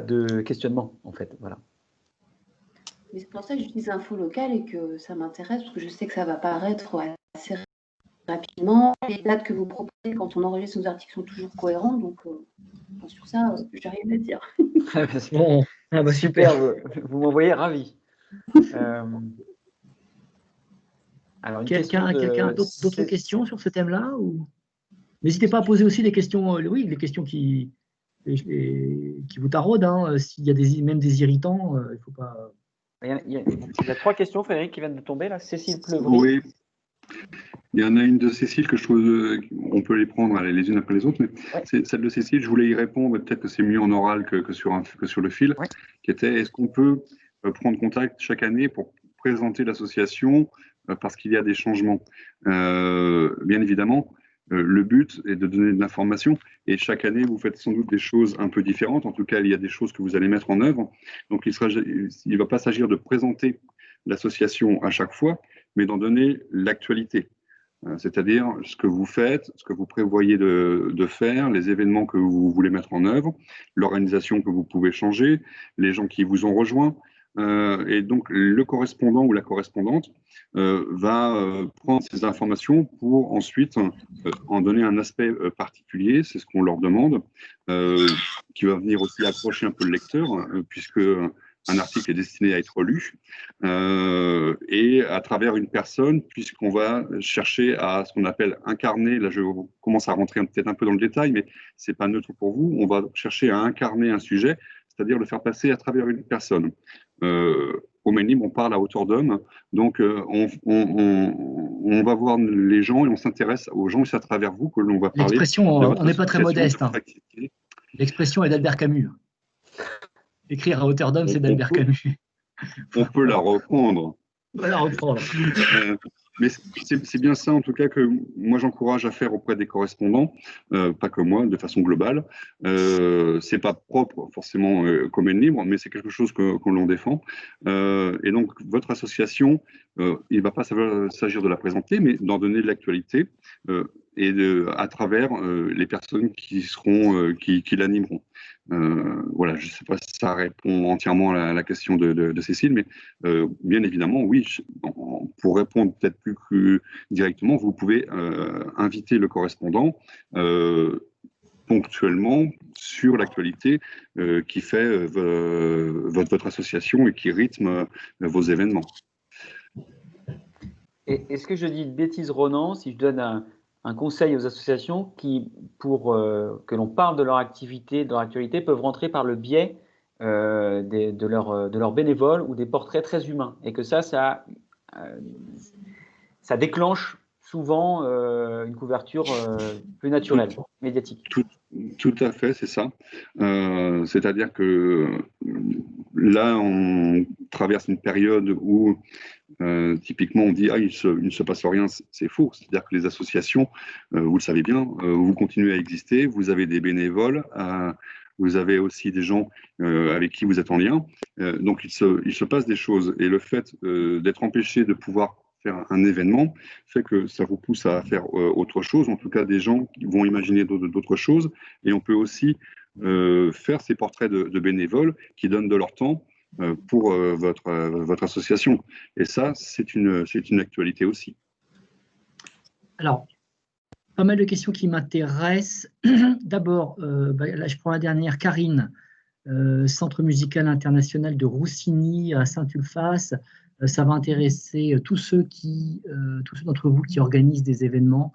S1: de questionnement, en fait. Voilà.
S7: Mais c'est pour ça que j'utilise InfoLocal et que ça m'intéresse, parce que je sais que ça va paraître assez rapidement. Les dates que vous proposez quand on enregistre nos articles sont toujours cohérentes, donc sur ça, j'ai rien à dire.
S2: Bon,
S1: super, vous m'envoyez ravi. Alors,
S2: quelqu'un a d'autres questions sur ce thème-là ou... N'hésitez pas à poser aussi des questions, les questions qui vous taraudent. Hein. S'il y a même des irritants, il ne faut pas.
S1: Il y a 3 questions, Frédéric, qui viennent de tomber là. Cécile Pleuvry.
S3: Oui. Il y en a une de Cécile que je trouve, on peut les prendre les unes après les autres, mais c'est celle de Cécile, je voulais y répondre, peut-être que c'est mieux en oral que sur le fil, qui était, est-ce qu'on peut prendre contact chaque année pour présenter l'association parce qu'il y a des changements. Bien évidemment, le but est de donner de l'information et chaque année, vous faites sans doute des choses un peu différentes. En tout cas, il y a des choses que vous allez mettre en œuvre. Donc, il ne va pas s'agir de présenter l'association à chaque fois, mais d'en donner l'actualité. C'est-à-dire ce que vous faites, ce que vous prévoyez de faire, les événements que vous voulez mettre en œuvre, l'organisation que vous pouvez changer, les gens qui vous ont rejoints. Et donc, le correspondant ou la correspondante va prendre ces informations pour ensuite en donner un aspect particulier, c'est ce qu'on leur demande, qui va venir aussi accrocher un peu le lecteur, puisque un article est destiné à être lu, et à travers une personne, puisqu'on va chercher à ce qu'on appelle incarner, là je commence à rentrer peut-être un peu dans le détail, mais c'est pas neutre pour vous, on va chercher à incarner un sujet, c'est-à-dire le faire passer à travers une personne. Au Maine Libre, on parle à hauteur d'homme, donc on va voir les gens et on s'intéresse aux gens, et c'est à travers vous que l'on va parler.
S2: L'expression, on n'est pas très modeste. Hein. L'expression est d'Albert Camus. Écrire à hauteur d'homme, c'est d'Albert Camus.
S3: On peut la reprendre.
S2: On peut la reprendre.
S3: Mais c'est bien ça, en tout cas, que moi j'encourage à faire auprès des correspondants, pas que moi, de façon globale. C'est pas propre forcément comme Maine Libre, mais c'est quelque chose qu'on l'on défend. Et donc, votre association, il ne va pas s'agir de la présenter, mais d'en donner de l'actualité et à travers les personnes qui l'animeront. Voilà, je ne sais pas si ça répond entièrement à la question de Cécile, mais bien évidemment, oui, pour répondre peut-être plus directement, vous pouvez inviter le correspondant ponctuellement sur l'actualité qui fait votre association et qui rythme vos événements.
S1: Est-ce que je dis de bêtises, Ronan, si je donne un conseil aux associations qui, pour que l'on parle de leur activité, de leur actualité, peuvent rentrer par le biais de leurs bénévoles ou des portraits très humains, et que ça déclenche souvent une couverture plus naturelle, médiatique.
S3: Tout à fait, c'est ça. C'est-à-dire que là, on traverse une période où typiquement on dit il ne se passe rien, c'est faux. C'est-à-dire que les associations, vous le savez bien, vous continuez à exister, vous avez des bénévoles, vous avez aussi des gens avec qui vous êtes en lien. Donc il se passe des choses. Et le fait d'être empêché de pouvoir faire un événement fait que ça vous pousse à faire autre chose, en tout cas des gens qui vont imaginer d'autres choses. Et on peut aussi faire ces portraits de bénévoles qui donnent de leur temps pour votre association. Et ça, c'est une actualité aussi.
S2: Alors, pas mal de questions qui m'intéressent. D'abord, là, je prends la dernière, Karine. Centre musical international de Roussigny à Saint-Ulphace. Ça va intéresser tous ceux d'entre vous qui organisent des événements.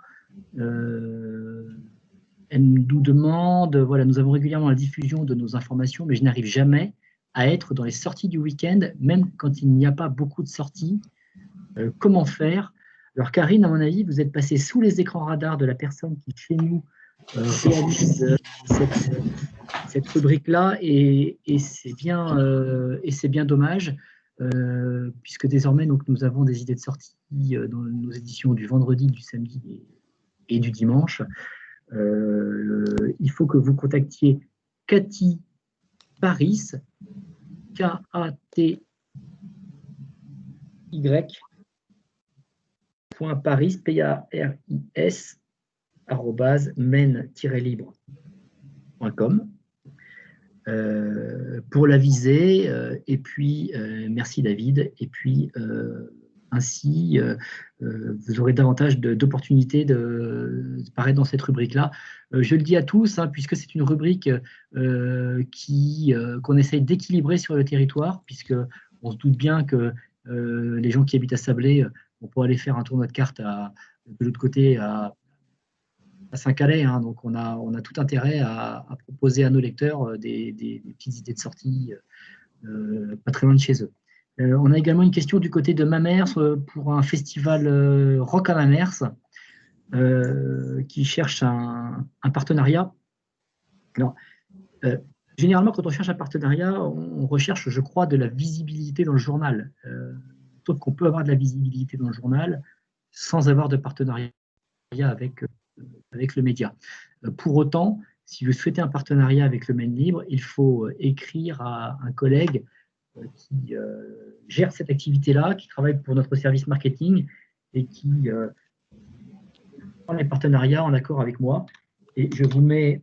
S2: Elle nous demande, voilà, nous avons régulièrement la diffusion de nos informations, mais je n'arrive jamais à être dans les sorties du week-end, même quand il n'y a pas beaucoup de sorties. Comment faire? Alors Karine, à mon avis, vous êtes passée sous les écrans radars de la personne qui, chez nous, réalise cette rubrique-là, et c'est bien dommage, puisque désormais donc, nous avons des idées de sortie dans nos éditions du vendredi, du samedi et du dimanche. Il faut que vous contactiez Cathy Paris, K-A-T-Y, .paris, P-A-R-I-S, @men-libre.com pour la visée. Et puis, merci David. Et puis, ainsi, vous aurez davantage d'opportunités de paraître dans cette rubrique-là. Je le dis à tous, hein, puisque c'est une rubrique qu'on essaye d'équilibrer sur le territoire, puisqu'on se doute bien que les gens qui habitent à Sablé vont pouvoir aller faire un tournoi de cartes de l'autre côté à Saint-Calais. Hein, donc, on a tout intérêt à proposer à nos lecteurs des petites idées de sortie pas très loin de chez eux. On a également une question du côté de Mamers pour un festival rock à Mamers qui cherche un partenariat. Alors, généralement, quand on cherche un partenariat, on recherche, je crois, de la visibilité dans le journal. Sauf qu'on peut avoir de la visibilité dans le journal sans avoir de partenariat avec le média. Pour autant, si vous souhaitez un partenariat avec le Maine Libre, il faut écrire à un collègue qui gère cette activité-là, qui travaille pour notre service marketing et qui prend les partenariats en accord avec moi. Et je vous mets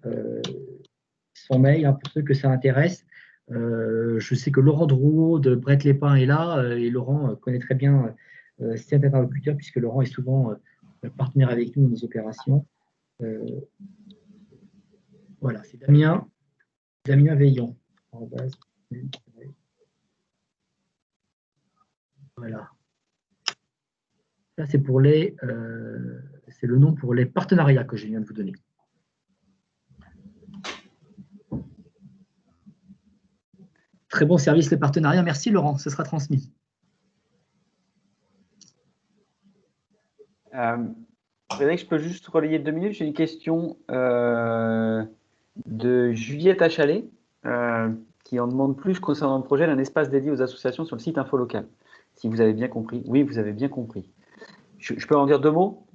S2: son mail, hein, pour ceux que ça intéresse. Je sais que Laurent Drouot de Brett-les-Pins est là, et Laurent connaît très bien cet interlocuteur, puisque Laurent est souvent partenaire avec nous dans nos opérations. Voilà, c'est Damien Veillon. Voilà. Ça, c'est le nom pour les partenariats que je viens de vous donner. Très bon service, les partenariats. Merci Laurent, ce sera transmis.
S1: Frédéric, je peux juste relayer 2 minutes. J'ai une question de Juliette Achalet qui en demande plus concernant le projet d'un espace dédié aux associations sur le site Info Local. Si vous avez bien compris. Oui, vous avez bien compris. Je peux en dire 2 mots,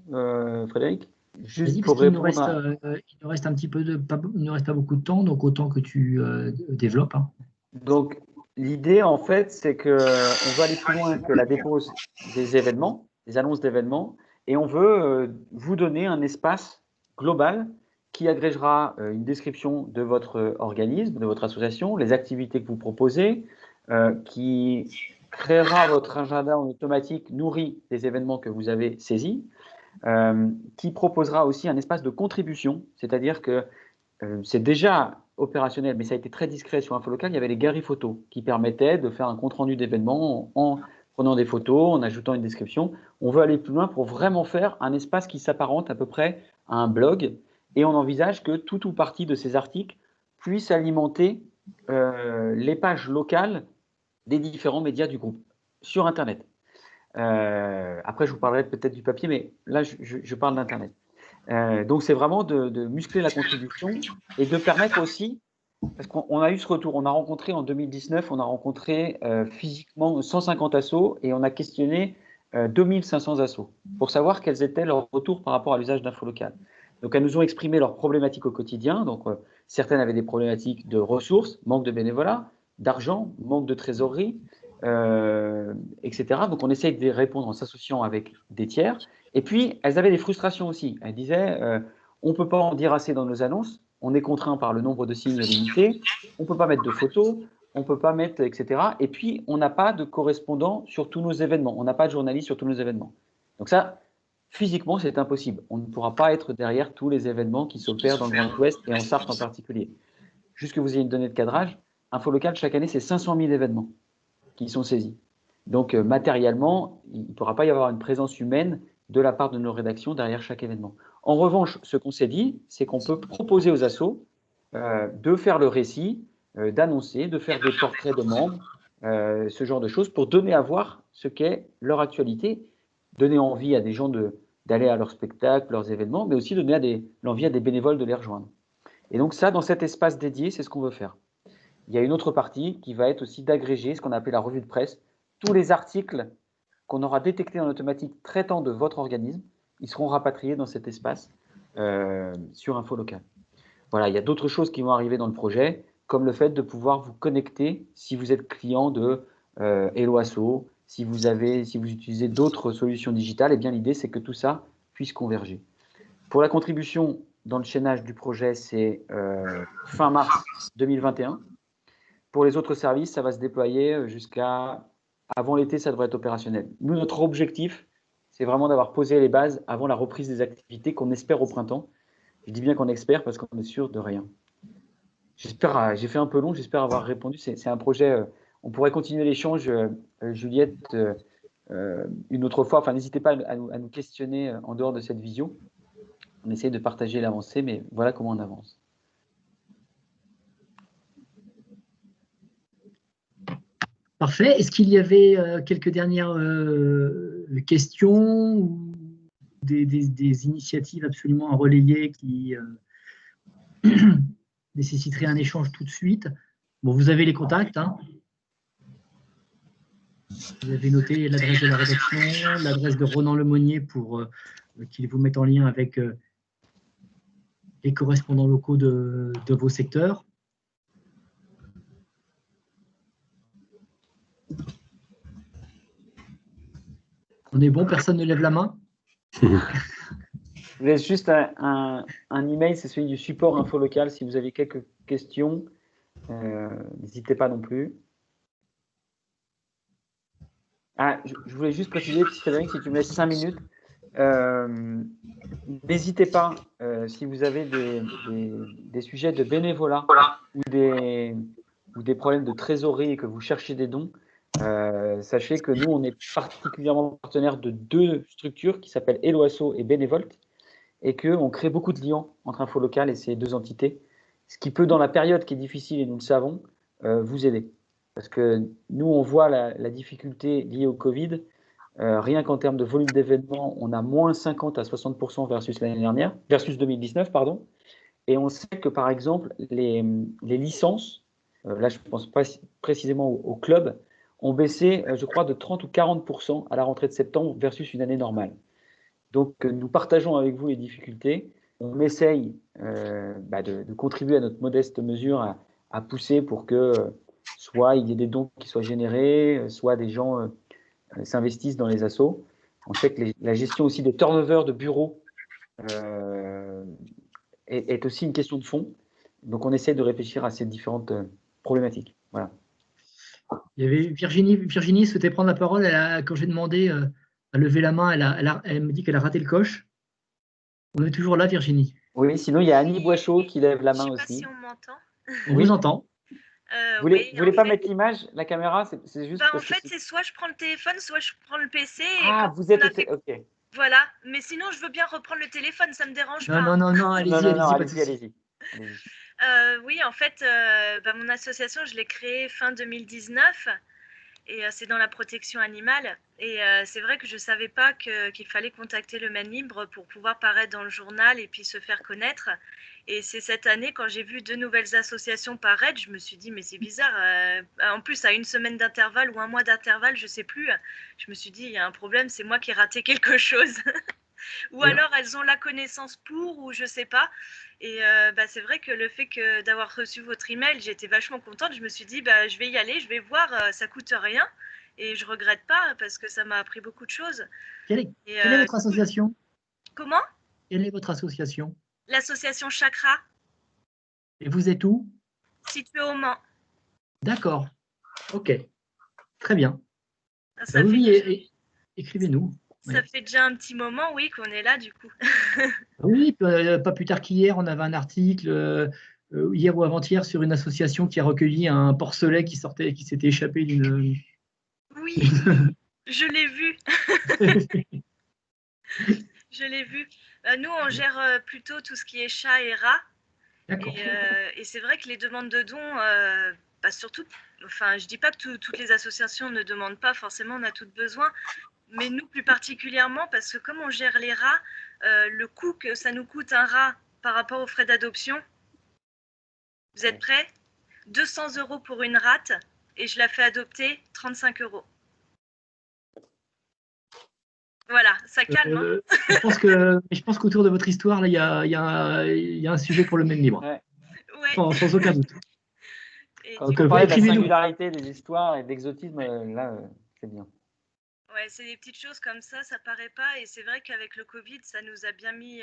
S1: Frédéric?
S2: Juste pour répondre il nous reste un petit peu il ne reste pas beaucoup de temps, donc autant que tu développes. Hein.
S1: Donc, l'idée, en fait, c'est qu'on veut aller plus loin que la dépose des événements, des annonces d'événements, et on veut vous donner un espace global qui agrégera une description de votre organisme, de votre association, les activités que vous proposez, qui créera votre agenda en automatique nourri des événements que vous avez saisis, qui proposera aussi un espace de contribution, c'est-à-dire que c'est déjà opérationnel, mais ça a été très discret sur Info Local. Il y avait les galeries photos qui permettaient de faire un compte-rendu d'événements en prenant des photos, en ajoutant une description. On veut aller plus loin pour vraiment faire un espace qui s'apparente à peu près à un blog, et on envisage que tout ou partie de ces articles puissent alimenter les pages locales des différents médias du groupe sur Internet. Après, je vous parlerai peut-être du papier, mais là, je parle d'Internet. Donc, c'est vraiment de muscler la contribution et de permettre aussi, parce qu'on a eu ce retour, on a rencontré en 2019, on a rencontré physiquement 150 assos et on a questionné 2500 assos pour savoir quels étaient leurs retours par rapport à l'usage d'Info Local. Donc, elles nous ont exprimé leurs problématiques au quotidien. Donc, certaines avaient des problématiques de ressources, manque de bénévolat, d'argent, manque de trésorerie, etc. Donc, on essaye de répondre en s'associant avec des tiers. Et puis, elles avaient des frustrations aussi. Elles disaient, on ne peut pas en dire assez dans nos annonces, on est contraint par le nombre de signes limités, on ne peut pas mettre de photos, on ne peut pas mettre, etc. Et puis, on n'a pas de correspondant sur tous nos événements, on n'a pas de journaliste sur tous nos événements. Donc ça, physiquement, c'est impossible. On ne pourra pas être derrière tous les événements qui s'opèrent dans le Grand Ouest et en Sarthe en particulier. Juste que vous ayez une donnée de cadrage, Infolocal, chaque année, c'est 500 000 événements qui sont saisis. Donc, matériellement, il ne pourra pas y avoir une présence humaine de la part de nos rédactions derrière chaque événement. En revanche, ce qu'on s'est dit, c'est qu'on peut proposer aux assos de faire le récit, d'annoncer, de faire des portraits de membres, ce genre de choses, pour donner à voir ce qu'est leur actualité, donner envie à des gens d'aller à leurs spectacles, leurs événements, mais aussi donner l'envie à des bénévoles de les rejoindre. Et donc ça, dans cet espace dédié, c'est ce qu'on veut faire. Il y a une autre partie qui va être aussi d'agréger ce qu'on a appelé la revue de presse. Tous les articles qu'on aura détectés en automatique traitant de votre organisme, ils seront rapatriés dans cet espace sur Infolocal. Voilà, il y a d'autres choses qui vont arriver dans le projet, comme le fait de pouvoir vous connecter si vous êtes client de Hello Asso, si vous utilisez d'autres solutions digitales, eh bien l'idée c'est que tout ça puisse converger. Pour la contribution dans le chaînage du projet, c'est fin mars 2021. Pour les autres services, ça va se déployer jusqu'à avant l'été, ça devrait être opérationnel. Nous, notre objectif, c'est vraiment d'avoir posé les bases avant la reprise des activités qu'on espère au printemps. Je dis bien qu'on espère parce qu'on est sûr de rien. J'espère, j'ai fait un peu long, j'espère avoir répondu. C'est un projet, on pourrait continuer l'échange, Juliette, une autre fois. Enfin, n'hésitez pas à nous questionner en dehors de cette visio. On essaye de partager l'avancée, mais voilà comment on avance.
S2: Parfait. Est-ce qu'il y avait quelques dernières questions ou des initiatives absolument à relayer qui nécessiteraient un échange tout de suite? Bon, vous avez les contacts. Hein. Vous avez noté l'adresse de la rédaction, l'adresse de Ronan Lemonnier pour qu'il vous mette en lien avec les correspondants locaux de vos secteurs. On est bon, personne ne lève la main?
S1: Je vous laisse juste un email, c'est celui du support Infolocal. Si vous avez quelques questions, n'hésitez pas non plus. Ah, je voulais juste préciser, Frédéric, si tu me laisses 5 minutes, n'hésitez pas, si vous avez des sujets de bénévolat ou des problèmes de trésorerie et que vous cherchez des dons, sachez que nous, on est particulièrement partenaire de 2 structures qui s'appellent Hello Asso et Bénévolte et qu'on crée beaucoup de liens entre Infolocal et ces 2 entités, ce qui peut, dans la période qui est difficile, et nous le savons, vous aider. Parce que nous, on voit la difficulté liée au Covid. Rien qu'en termes de volume d'événements, on a moins 50 à 60% versus l'année dernière, versus 2019, pardon. Et on sait que, par exemple, les licences, là, je ne pense pas précisément au club, ont baissé, je crois, de 30 ou 40% à la rentrée de septembre versus une année normale. Donc, nous partageons avec vous les difficultés. On essaye de contribuer à notre modeste mesure à pousser pour que soit il y ait des dons qui soient générés, soit des gens s'investissent dans les assos. On sait que la gestion aussi des turnovers de bureaux est aussi une question de fond. Donc, on essaie de réfléchir à ces différentes problématiques. Voilà.
S2: Il y avait Virginie souhaitait prendre la parole. Quand j'ai demandé à lever la main, elle me dit qu'elle a raté le coche. On est toujours là, Virginie.
S1: Oui, sinon il y a Annie Boichot qui lève la main aussi.
S8: Je ne sais pas si on m'entend.
S2: On vous entend.
S1: Vous voulez pas mettre l'image, la caméra, c'est juste.
S8: En fait, c'est soit je prends le téléphone, soit je prends le PC.
S1: Ah, vous êtes OK.
S8: Voilà, mais sinon je veux bien reprendre le téléphone, ça me dérange pas.
S2: Non, allez-y.
S8: Oui, en fait, mon association, je l'ai créée fin 2019 et c'est dans la protection animale. Et c'est vrai que je ne savais pas qu'il fallait contacter le Maine Libre pour pouvoir paraître dans le journal et puis se faire connaître. Et c'est cette année, quand j'ai vu 2 nouvelles associations paraître, je me suis dit, mais c'est bizarre. En plus, à 1 semaine d'intervalle ou 1 mois d'intervalle, je ne sais plus. Je me suis dit, il y a un problème, c'est moi qui ai raté quelque chose. Ou alors elles ont la connaissance pour, ou je ne sais pas. Et c'est vrai que le fait d'avoir reçu votre email, j'étais vachement contente. Je me suis dit, je vais y aller, je vais voir, ça ne coûte rien. Et je ne regrette pas parce que ça m'a appris beaucoup de choses.
S2: Quelle est votre association?
S8: Comment?
S2: Quelle est votre association?
S8: L'association Chakra.
S2: Et vous êtes où?
S8: Située au Mans.
S2: D'accord. OK. Très bien. Écrivez-nous.
S8: Ça fait déjà un petit moment, oui, qu'on est là, du coup.
S2: Oui, pas plus tard qu'hier, on avait un article hier ou avant-hier sur une association qui a recueilli un porcelet qui s'était échappé d'une…
S8: Oui, je l'ai vu. Je l'ai vu. Nous, on gère plutôt tout ce qui est chat et rat. Et c'est vrai que les demandes de dons, surtout, enfin, je dis pas que toutes les associations ne demandent pas, forcément, on a toutes besoin, mais nous plus particulièrement, parce que comme on gère les rats, le coût que ça nous coûte un rat par rapport aux frais d'adoption, vous êtes prêts? 200 € pour une rate, et je la fais adopter 35 €. Voilà, ça calme.
S2: Je pense qu'autour de votre histoire, là, il y a un sujet pour le Maine Libre.
S1: Ouais.
S2: Sans aucun doute.
S1: On parlait de la singularité des histoires et d'exotisme, là, c'est bien.
S8: Ouais, c'est des petites choses comme ça paraît pas. Et c'est vrai qu'avec le Covid, ça nous a bien mis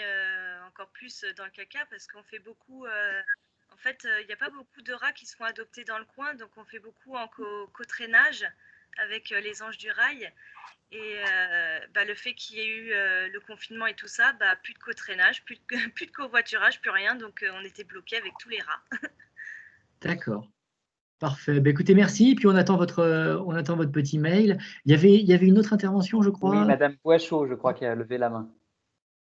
S8: encore plus dans le caca parce qu'on fait beaucoup. En fait, il n'y a pas beaucoup de rats qui se font adopter dans le coin, donc on fait beaucoup en co-traînage avec les Anges du Rail. Et le fait qu'il y ait eu le confinement et tout ça, plus de co-traînage, plus de covoiturage, plus rien. Donc on était bloqués avec tous les rats.
S2: D'accord. Parfait. Écoutez, merci. Puis on attend votre petit mail. Il y avait une autre intervention, je crois.
S1: Oui, Madame Poichot, je crois, qui a levé la main.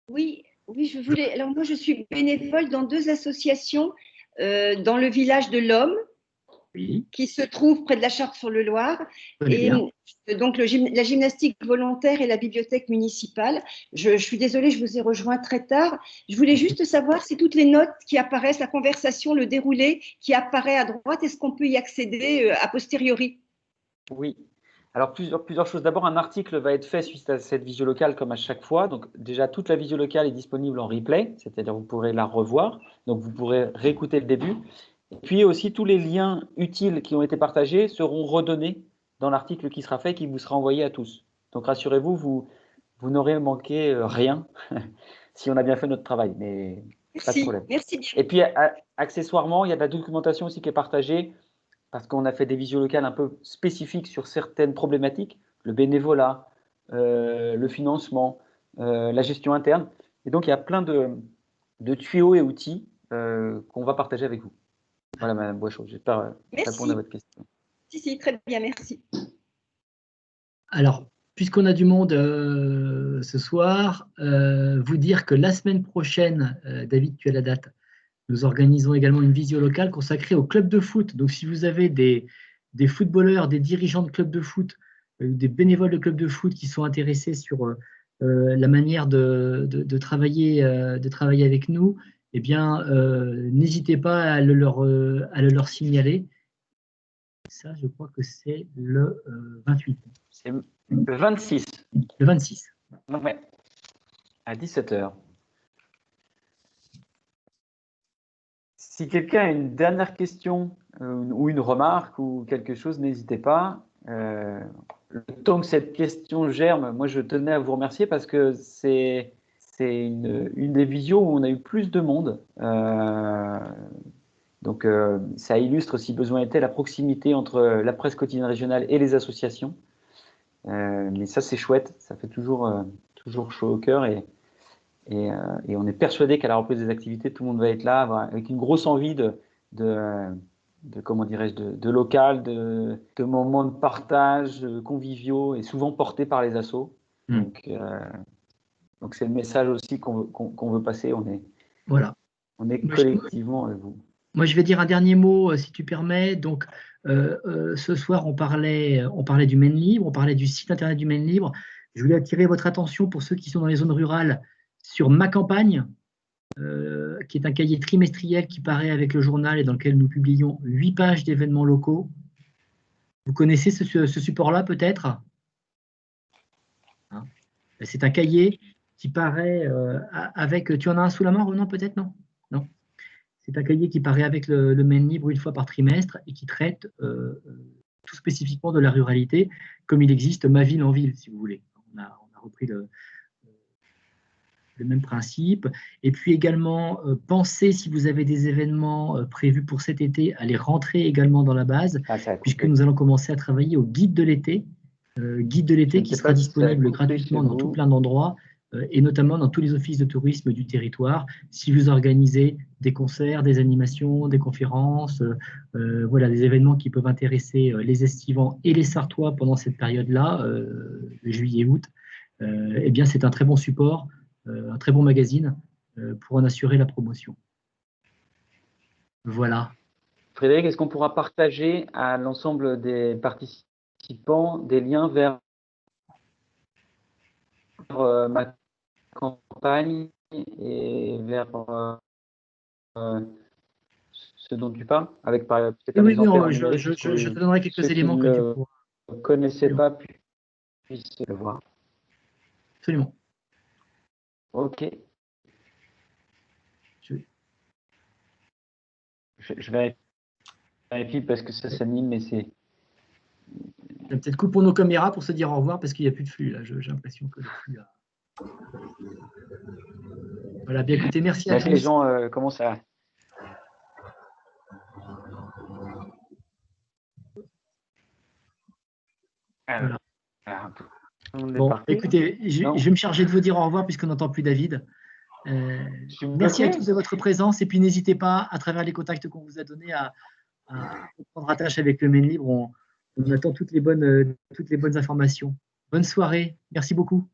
S5: Oui, je voulais. Alors moi, je suis bénévole dans 2 associations dans le village de l'Homme, qui se trouve près de la Charte-sur-le-Loir, et donc la gymnastique volontaire et la bibliothèque municipale. Je suis désolée, je vous ai rejoint très tard. Je voulais juste savoir si toutes les notes qui apparaissent, la conversation, le déroulé qui apparaît à droite, est-ce qu'on peut y accéder a posteriori?
S1: Oui. Alors, plusieurs choses. D'abord, un article va être fait suite à cette visio locale comme à chaque fois. Donc, déjà, toute la visio locale est disponible en replay, c'est-à-dire vous pourrez la revoir. Donc, vous pourrez réécouter le début. Et puis aussi, tous les liens utiles qui ont été partagés seront redonnés dans l'article qui sera fait et qui vous sera envoyé à tous. Donc, rassurez-vous, vous n'aurez manqué rien si on a bien fait notre travail. Mais pas de problème.
S5: Merci bien.
S1: Et puis, accessoirement, il y a de la documentation aussi qui est partagée parce qu'on a fait des visios locales un peu spécifiques sur certaines problématiques, le bénévolat, le financement, la gestion interne. Et donc, il y a plein de tuyaux et outils qu'on va partager avec vous. Voilà, Madame Boichot, j'espère répondre à votre question.
S5: Si, très bien, merci.
S2: Alors, puisqu'on a du monde ce soir, vous dire que la semaine prochaine, David, tu as la date, nous organisons également une visio locale consacrée au club de foot. Donc, si vous avez des footballeurs, des dirigeants de club de foot, des bénévoles de club de foot qui sont intéressés sur la manière de travailler avec nous, eh bien, n'hésitez pas à le leur signaler. Ça, je crois que c'est le 28.
S1: C'est le 26.
S2: Le 26.
S1: Ouais. À 17h. Si quelqu'un a une dernière question ou une remarque ou quelque chose, n'hésitez pas. Le temps que cette question germe, moi je tenais à vous remercier parce que c'est une des visios où on a eu plus de monde. Donc ça illustre, si besoin était, la proximité entre la presse quotidienne régionale et les associations. Mais ça c'est chouette, ça fait toujours chaud au cœur et on est persuadé qu'à la reprise des activités, tout le monde va être là avec une grosse envie de comment dirais-je, de local, de moments de partage, conviviaux et souvent portés par les assos. Donc c'est le message aussi qu'on veut passer. On est collectivement avec vous.
S2: Moi, je vais dire un dernier mot, si tu permets. Donc, ce soir, on parlait du Maine Libre, on parlait du site internet du Maine Libre. Je voulais attirer votre attention pour ceux qui sont dans les zones rurales sur Ma Campagne, qui est un cahier trimestriel qui paraît avec le journal et dans lequel nous publions 8 pages d'événements locaux. Vous connaissez ce support-là peut-être? C'est un cahier qui paraît avec… Tu en as un sous la main, Renan, peut-être? Non. C'est un cahier qui paraît avec le Maine Libre une fois par trimestre et qui traite tout spécifiquement de la ruralité, comme il existe Ma ville en ville, si vous voulez. On a repris le même principe. Et puis également, pensez, si vous avez des événements prévus pour cet été, à les rentrer également dans la base, puisque nous allons commencer à travailler au guide de l'été, qui sera disponible gratuitement dans tout plein d'endroits. et notamment dans tous les offices de tourisme du territoire. Si vous organisez des concerts, des animations, des conférences, voilà, des événements qui peuvent intéresser les Estivants et les Sarthois pendant cette période-là, juillet-août, eh bien, c'est un très bon support, un très bon magazine pour en assurer la promotion. Voilà.
S1: Frédéric, est-ce qu'on pourra partager à l'ensemble des participants des liens vers ma campagne et vers ce dont tu parles, avec peut-être un exemplaire numérique
S2: je te donnerai quelques éléments que tu pourras.
S1: Ne connaissez pas puissent le voir.
S2: Absolument.
S1: Ok. Je vérifie parce que ça s'anime, mais c'est.
S2: Peut-être coupe pour nos caméras pour se dire au revoir parce qu'il n'y a plus de flux là. J'ai l'impression que le flux a. Voilà, bien écoutez, merci à tous.
S1: Les gens commencent à.
S2: Voilà. Bon, écoutez, je vais me charger de vous dire au revoir puisqu'on n'entend plus David. Merci à tous de votre présence et puis n'hésitez pas, à travers les contacts qu'on vous a donnés, à prendre attache avec le Maine Libre. On attend toutes les bonnes informations. Bonne soirée. Merci beaucoup.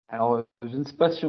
S1: Alors, je ne sais pas si